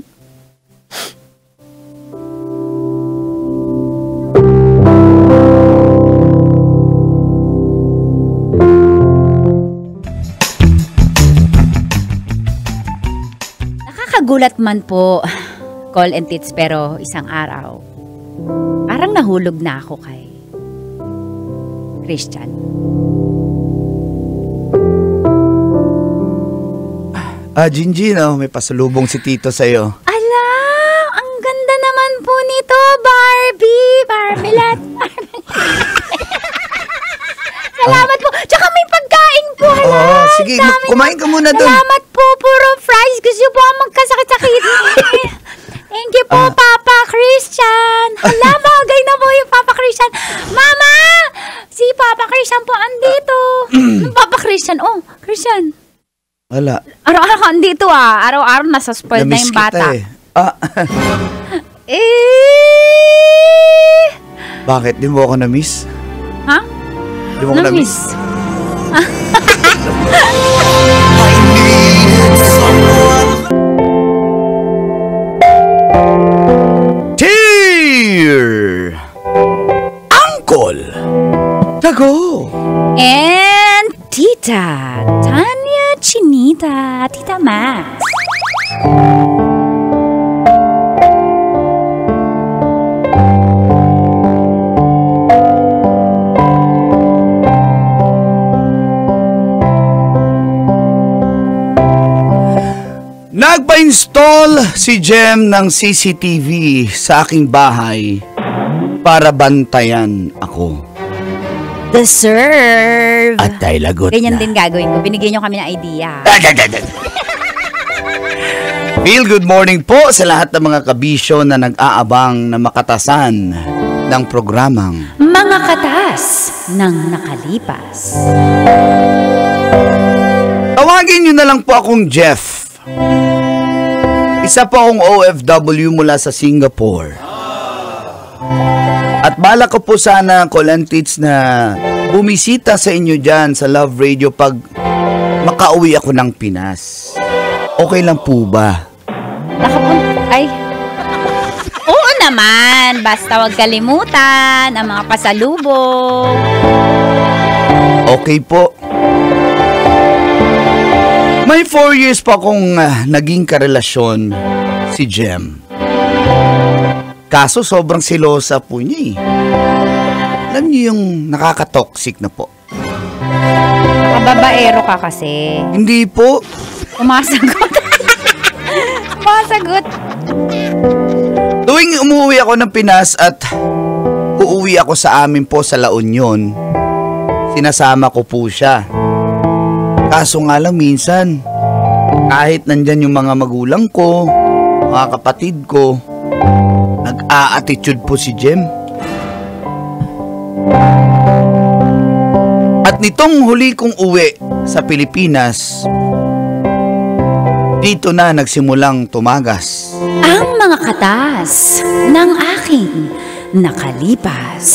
Nakakagulat man po, Call and Tits, pero isang araw, parang nahulog na ako kay Christian. Gingy, may pasalubong si Tito sa'yo. Ala, ang ganda naman po nito, Barbie. Barbelat. Salamat po. Tsaka may pagkain po. Hala, Oh, sige, kumain ka muna doon. salamat po. Puro fries. Gusto po ang magkasakit-sakit. Thank you po, Papa Christian. Hala, bagay na po yung Papa Christian. Mama! Christian po andito. Papa Christian, Christian. Wala. Araw-araw ka andito Araw-araw nasa spoiled na Namiss yung bata. kita Bakit? Di mo ako na-miss? Ha? Di mo ako na-miss? Cheer! Uncle! Tago! And Tita Tanya Chinita, Tita Max. Nagpa-install si Jem ng CCTV sa aking bahay para bantayan ako. Deserve. At ay lagot Ganyan na. din gagawin ko. Binigyan nyo kami ng idea. Feel good morning po sa lahat ng mga kabisyo na nag-aabang na makatasan ng programang Mga katas ng nakalipas. Tawagin nyo na lang po akong Jeff. Isa po akong OFW mula sa Singapore. At balak ko po sana, Colantits, na bumisita sa inyo dyan sa Love Radio pag makauwi ako ng Pinas. Okay lang po ba? Ay. Oo naman. Basta wag kalimutan ang mga pasalubong. Okay po. May 4 years pa akong naging karelasyon si Jem. Kaso sobrang silosa po niya eh. Alam niyo yung nakaka-toxic na po. Kababaero ka kasi. Hindi po. Umasagot. Umasagot. Tuwing umuwi ako ng Pinas at uuwi ako sa amin po sa La Union, sinasama ko po siya. Kaso nga lang minsan, kahit nandyan yung mga magulang ko, mga kapatid ko, nag-a-attitude po si Jem. At nitong huli kong uwi sa Pilipinas, dito na nagsimulang tumagas. Ang mga katas ng aking nakalipas.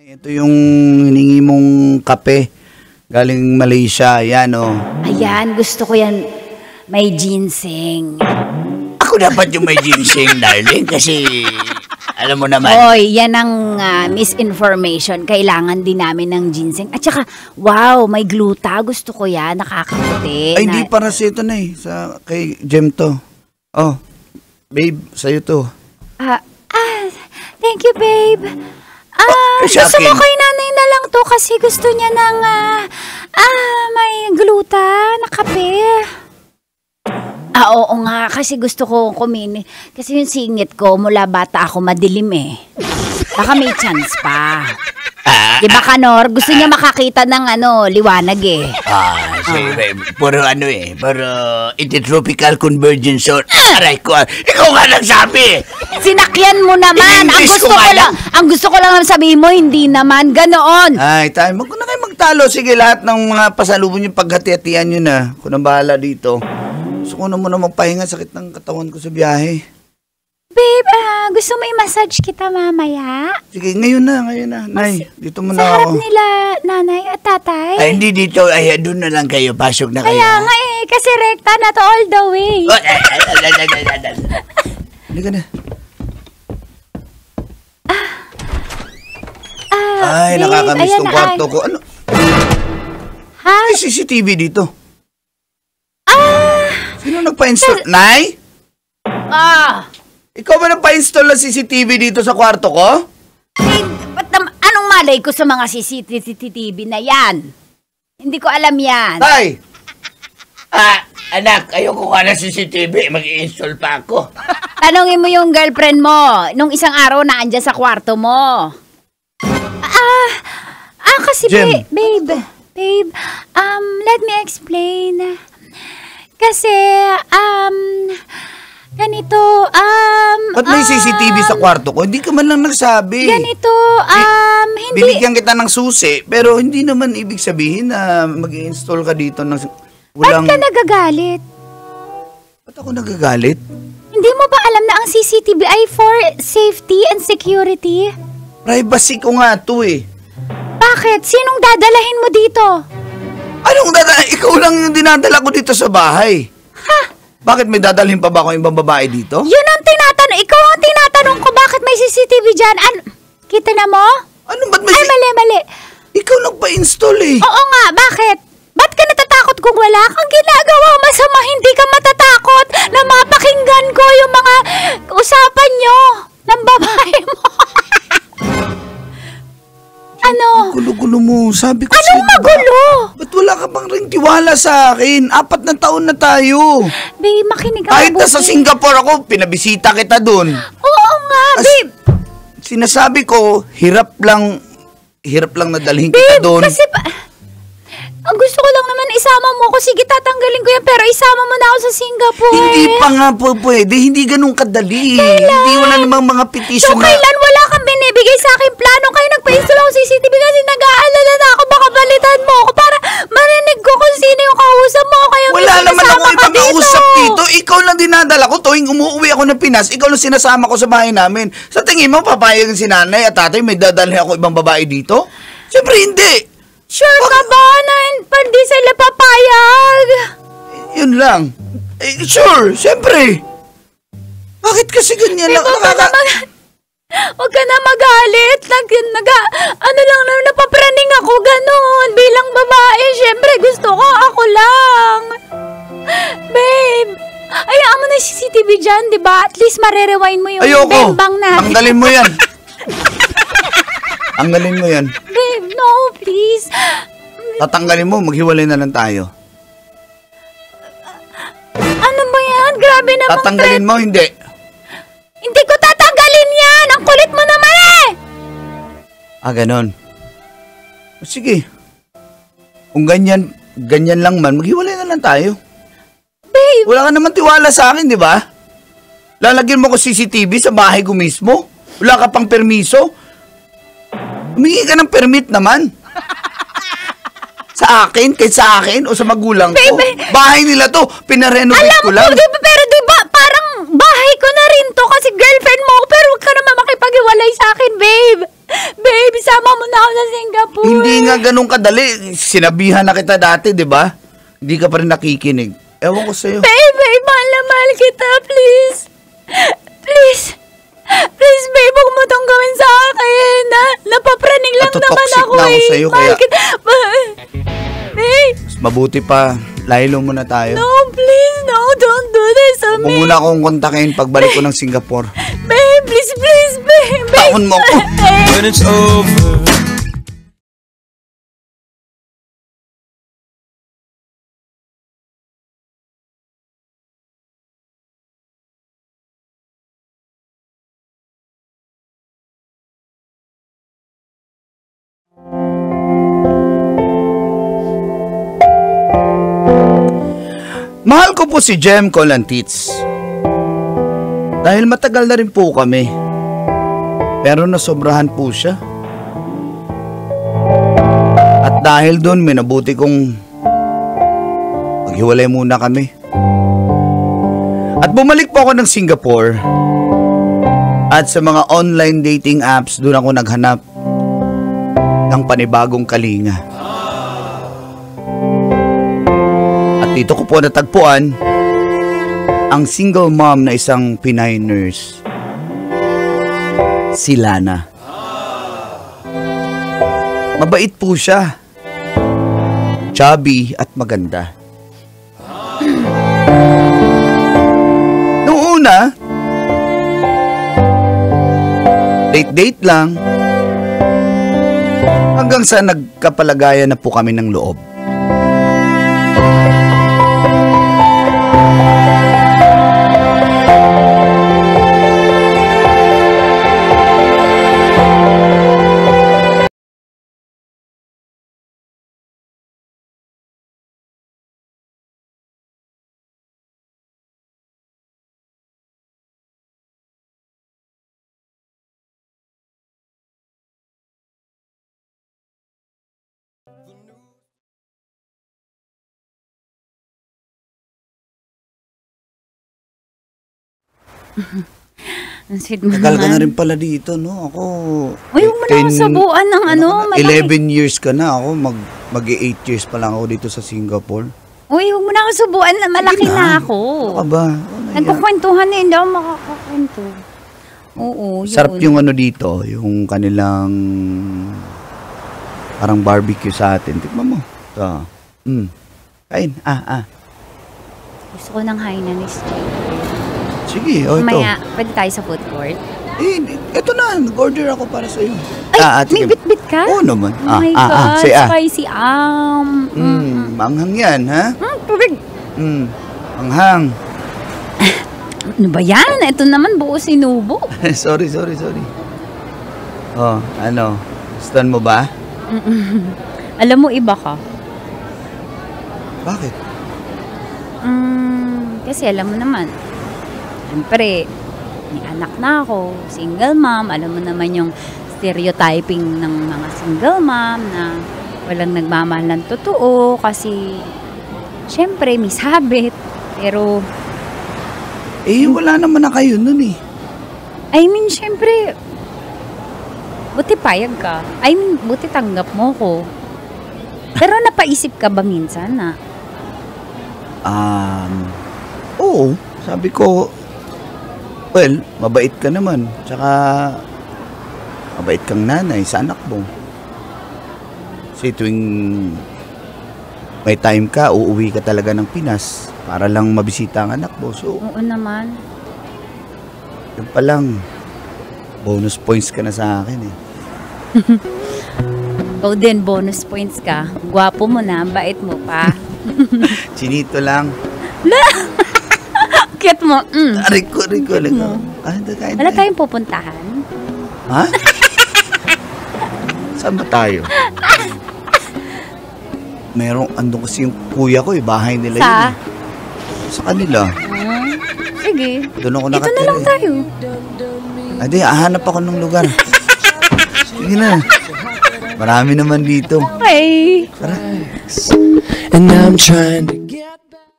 Ito yung hiningi mong kape galing Malaysia. Yan o. Ayan, gusto ko yan. May ginseng. Ako dapat yung may ginseng, darling, kasi alam mo naman. Hoy, yan ang misinformation. Kailangan din namin ng ginseng. At saka, wow, may gluta. Gusto ko yan. Nakakaputi. Ay, hindi para sa ito na eh. Kay Jem to. Oh, babe, sa'yo to. Thank you, babe. Gusto mo kay nanay na lang to kasi gusto niya ng may gluta na kape. Oo nga, kasi gusto ko kumini. Kasi yung singit ko, mula bata ako madilim eh. Baka may chance pa. Diba, Kanor? Gusto niya makakita ng liwanag eh. Puro puro intertropical convergence zone. Aray ko, ikaw nga nagsabi. Sinakyan mo naman. Ang gusto ko lang sabihin mo, hindi naman ganoon. Ay, tayo, mag na kayo magtalo. Sige, lahat ng mga pasalubong yung paghati-hatian nyo na. Kung nang bahala dito. Gusto ko na muna magpahinga. Sakit ng katawan ko sa biyahe. Babe, gusto mo i-massage kita mamaya? Sige, ngayon na. Nay, dito muna Sa harap ako. nila, nanay at tatay? Ay, hindi dito. Ay, doon na lang kayo. Pasok na kayo. Kaya nga eh, kasi rekta na to all the way. Halika na. Ay, babe, nakakamiss ayan tong na, kwarto ko. Ano? Ha? May CCTV dito. Sino nagpa-install? Nay? Ikaw ba nagpa-install ng CCTV dito sa kwarto ko? Anong malay ko sa mga CCTV na yan? Hindi ko alam yan. Tay! Anak, ayoko ka na CCTV. Mag-i-install pa ako. Tanungin mo yung girlfriend mo. Nung isang araw na andyan sa kwarto mo. Kasi Jem. babe, let me explain. Kasi, ganito, Ba't may CCTV sa kwarto ko? Hindi ka man lang nagsabi. ganito, hindi, Binigyan kita ng susi, pero hindi naman ibig sabihin na mag-i-install ka dito ng ba't ka nagagalit? Ba't ako nagagalit? Hindi mo ba alam na ang CCTV ay for safety and security? Privacy ko nga to eh. Bakit? Sinong dadalahin mo dito? Anong dadala? Ikaw lang yung dinadala ko dito sa bahay. Ha? Bakit may dadalhin pa ba akong ibang babae dito? Yun ang tinatanong. Ikaw ang tinatanong ko bakit may CCTV dyan. Kita na mo? Ano ba't may... Ay, mali. Ikaw nagpa-install eh. Oo nga, bakit? Ba't ka natatakot kung wala kang ginagawa masama? Hindi ka matatakot na mapakinggan ko yung mga usapan nyo ng babae mo. Ano? Gulo-gulo mo. Sabi ko Anong sa'yo, diba? magulo? Ba't wala ka bang ring tiwala sa akin? 4 na taon na tayo. Babe, makinig ka Kahit mabuti. nasa Singapore ako, pinabisita kita dun. Oo nga, babe. Sinasabi ko, hirap lang nadalhin kita Babe, dun. kasi ang gusto ko lang naman isama mo ko. Sige, tatanggalin ko yan. Pero isama mo na ako sa Singapore. Hindi pa nga po pwede. Hindi ganun kadali. Hindi wala namang mga So, petition na... kailan wala kang binibigay sa akin plano? Kayo nagpa-install ako CCTV kasi nag-aalala na ako. Baka balitan mo ako para marinig ko kung sino yung kausap mo. Kaya Wala naman sinasama ako ka ibang kausap dito. Ikaw lang dinadala ko. Tuwing umuwi ako ng Pinas, ikaw lang sinasama ko sa bahay namin. Sa tingin mo, papayag si nanay at tatay, may dadalhin ako ibang babae dito? Siyempre hindi. Sure ka ba na hindi sila papayag? Yun lang. Sure, siyempre. Bakit kasi ganyan lang? Huwag ka na magalit. Ano lang na napapraning ako ganon. Bilang babae, syempre gusto ko ako lang. Babe, ayaan mo na yung CCTV dyan, di ba? At least marerewind mo yung bembang natin. Tanggalin mo yan. Tanggalin mo yan. Babe, no, please. Tatanggalin mo, maghiwalay na lang tayo. Ano ba yan? Grabe naman. Tatanggalin mo, hindi. Hindi ko tatanggalin yan. Ang kulit mo naman eh. Ganon. Sige. Kung ganyan lang man, maghiwalay na lang tayo. Babe. Wala ka naman tiwala sa akin, di ba? Lalagyan mo ko CCTV sa bahay ko mismo? Wala ka pang permiso? Humingi ka ng permit naman. Sa akin? Kahit sa akin? O sa magulang ko? Baby. Bahay nila to. Pinarenovate ko lang. Alam ko, pero diba, parang bahay ko na rin to kasi girlfriend mo ako, pero huwag ka naman makipag-iwalay sa akin, babe. Babe, sama mo na ako sa Singapore. Hindi nga ganun kadali. Sinabihan na kita dati, di ba? Hindi ka pa rin nakikinig. Ewan ko sa'yo. Babe, mahal na mahal kita, please. Please. Please, babe, huwag mo tong gawin sa akin. Napapraning lang naman Toxic ako na ako eh. sa'yo, Mahal kaya- kita. Babe, Mas mabuti pa, laylo muna tayo. no, please, no, don't do this to Huwag me. muna akong kontakin pagbalik ko ng Singapore. Babe, please, babe. Taon mo ako. When it's over. Mahal ko po si Jem Colantits. Dahil matagal na rin po kami. Pero nasobrahan po siya. At dahil doon, minabuti kong maghiwalay muna kami. At bumalik po ako ng Singapore. At sa mga online dating apps, doon ako naghanap ng panibagong kalinga. At dito ko po natagpuan ang single mom na isang Pinay nurse. Si Lana. Mabait po siya. Chubby at maganda. Noong una, Date-date lang. Hanggang sa nagkapalagayan na po kami ng loob. Ang sweet mo Tagal ka na naman. rin pala dito, no? Ako... Uy, huwag mo na akong sabuan ng ano. malaki. 11 years ka na. Ako, mag-8 years pa lang ako dito sa Singapore. Uy, huwag mo na akong subuan na malaki na ako. Ano ka ba? Ano yan? Nagkukwentuhan eh, hindi ako makakakwento. Oo, yun. Sarap yung ano dito, yung kanilang parang barbecue sa atin. Tikman mo. Ito. Kain. Gusto ko ng Hainanese. Sige, ito. Mamaya, pwede tayo sa food court. Ito na. Nag-order ako para sa'yo. Ay, sige. may bit-bit ka? Oo naman. Oh my God, Say spicy. Manghang yan, ha? Tubig. Manghang. Ano ba yan? Ito naman buo sinubo. sorry. Oh, ano? Gustuhan mo ba? Alam mo, iba ka. Bakit? Kasi alam mo naman, siyempre, may anak na ako, single mom, alam mo naman yung stereotyping ng mga single mom na walang nagmamahal ng totoo kasi, siyempre, may sabit. Pero, wala naman na kayo nun eh. I mean, siyempre, buti payag ka. I mean, buti tanggap mo ko. Pero napaisip ka ba minsan na, Oo. Sabi ko, well, mabait ka naman. Tsaka, mabait kang nanay sa anak mo. Kasi tuwing may time ka, uuwi ka talaga ng Pinas para lang mabisita ang anak mo. So, oo naman. yun pa lang, bonus points ka na sa akin eh. Ikaw din, bonus points ka. Gwapo mo na, bait mo pa. Chinito lang. Cute mo. Riko. Wala tayong pupuntahan. Ha? Saan ba tayo? Andun kasi yung kuya ko eh, bahay nila yun eh. Sa kanila. Sige. Doon ako Ito nakatira. na lang tayo. Adi, hahanap ako ng lugar. Sige na. Marami naman dito. Okay. Tara. And I'm trying to get back.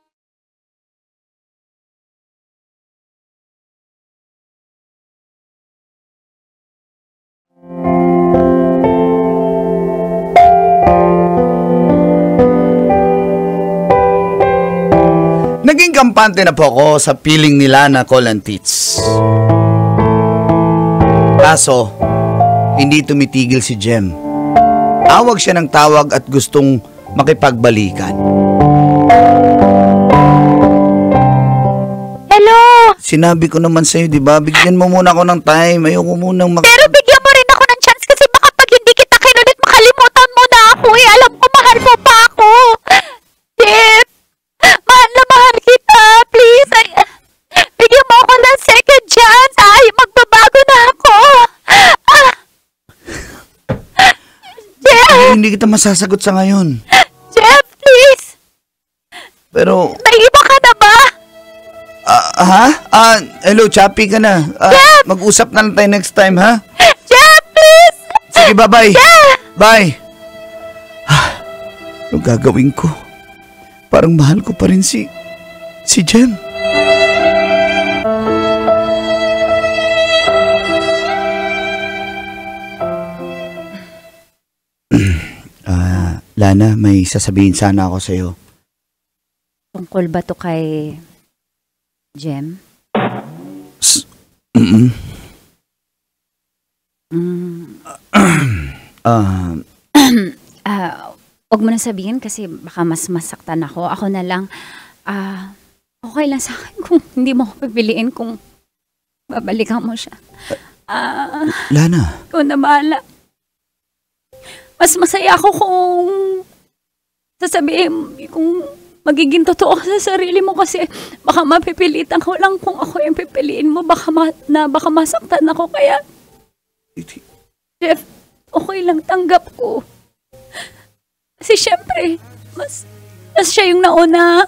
Naging kampante na po ako sa piling nila na Colin Tits. Kaso, hindi tumitigil si Jem. Awag siya ng tawag at gustong makipagbalikan. Hello! Sinabi ko naman sa'yo, di ba? Bigyan mo muna ako ng time. Ayoko munang Pero bigyan mo rin ako ng chance kasi baka pag hindi kita kinulit, makalimutan mo na ako eh. Alam ko, mahal mo pa ako. Jeff! Mahal na mahal kita. Please. Bigyan mo ako ng second chance. Magbabago na ako. Jeff! Hindi kita masasagot sa ngayon. Jeff, please. Pero, Naiba ka na ba? hello, Chappy ka na. Mag-usap na lang tayo next time, ha? Jeff, please. Sige, bye-bye. Bye. Ano gagawin ko? Parang mahal ko pa rin si Jem. Lana, may sasabihin sana ako sa'yo. Tungkol ba to kay Jem? Huwag mo na sabihin kasi baka mas masaktan ako. Ako na lang, okay lang sa akin kung hindi mo ako pipiliin kung babalikan mo siya. Lana. Ikaw na bahala. Mas masaya ako kung sasabihin, kung magiging totoo ka sa sarili mo kasi baka mapipilitan ko lang kung ako yung pipiliin mo. Baka masaktan ako kaya. Jeff, okay lang, tanggap ko. Kasi syempre, mas siya yung nauna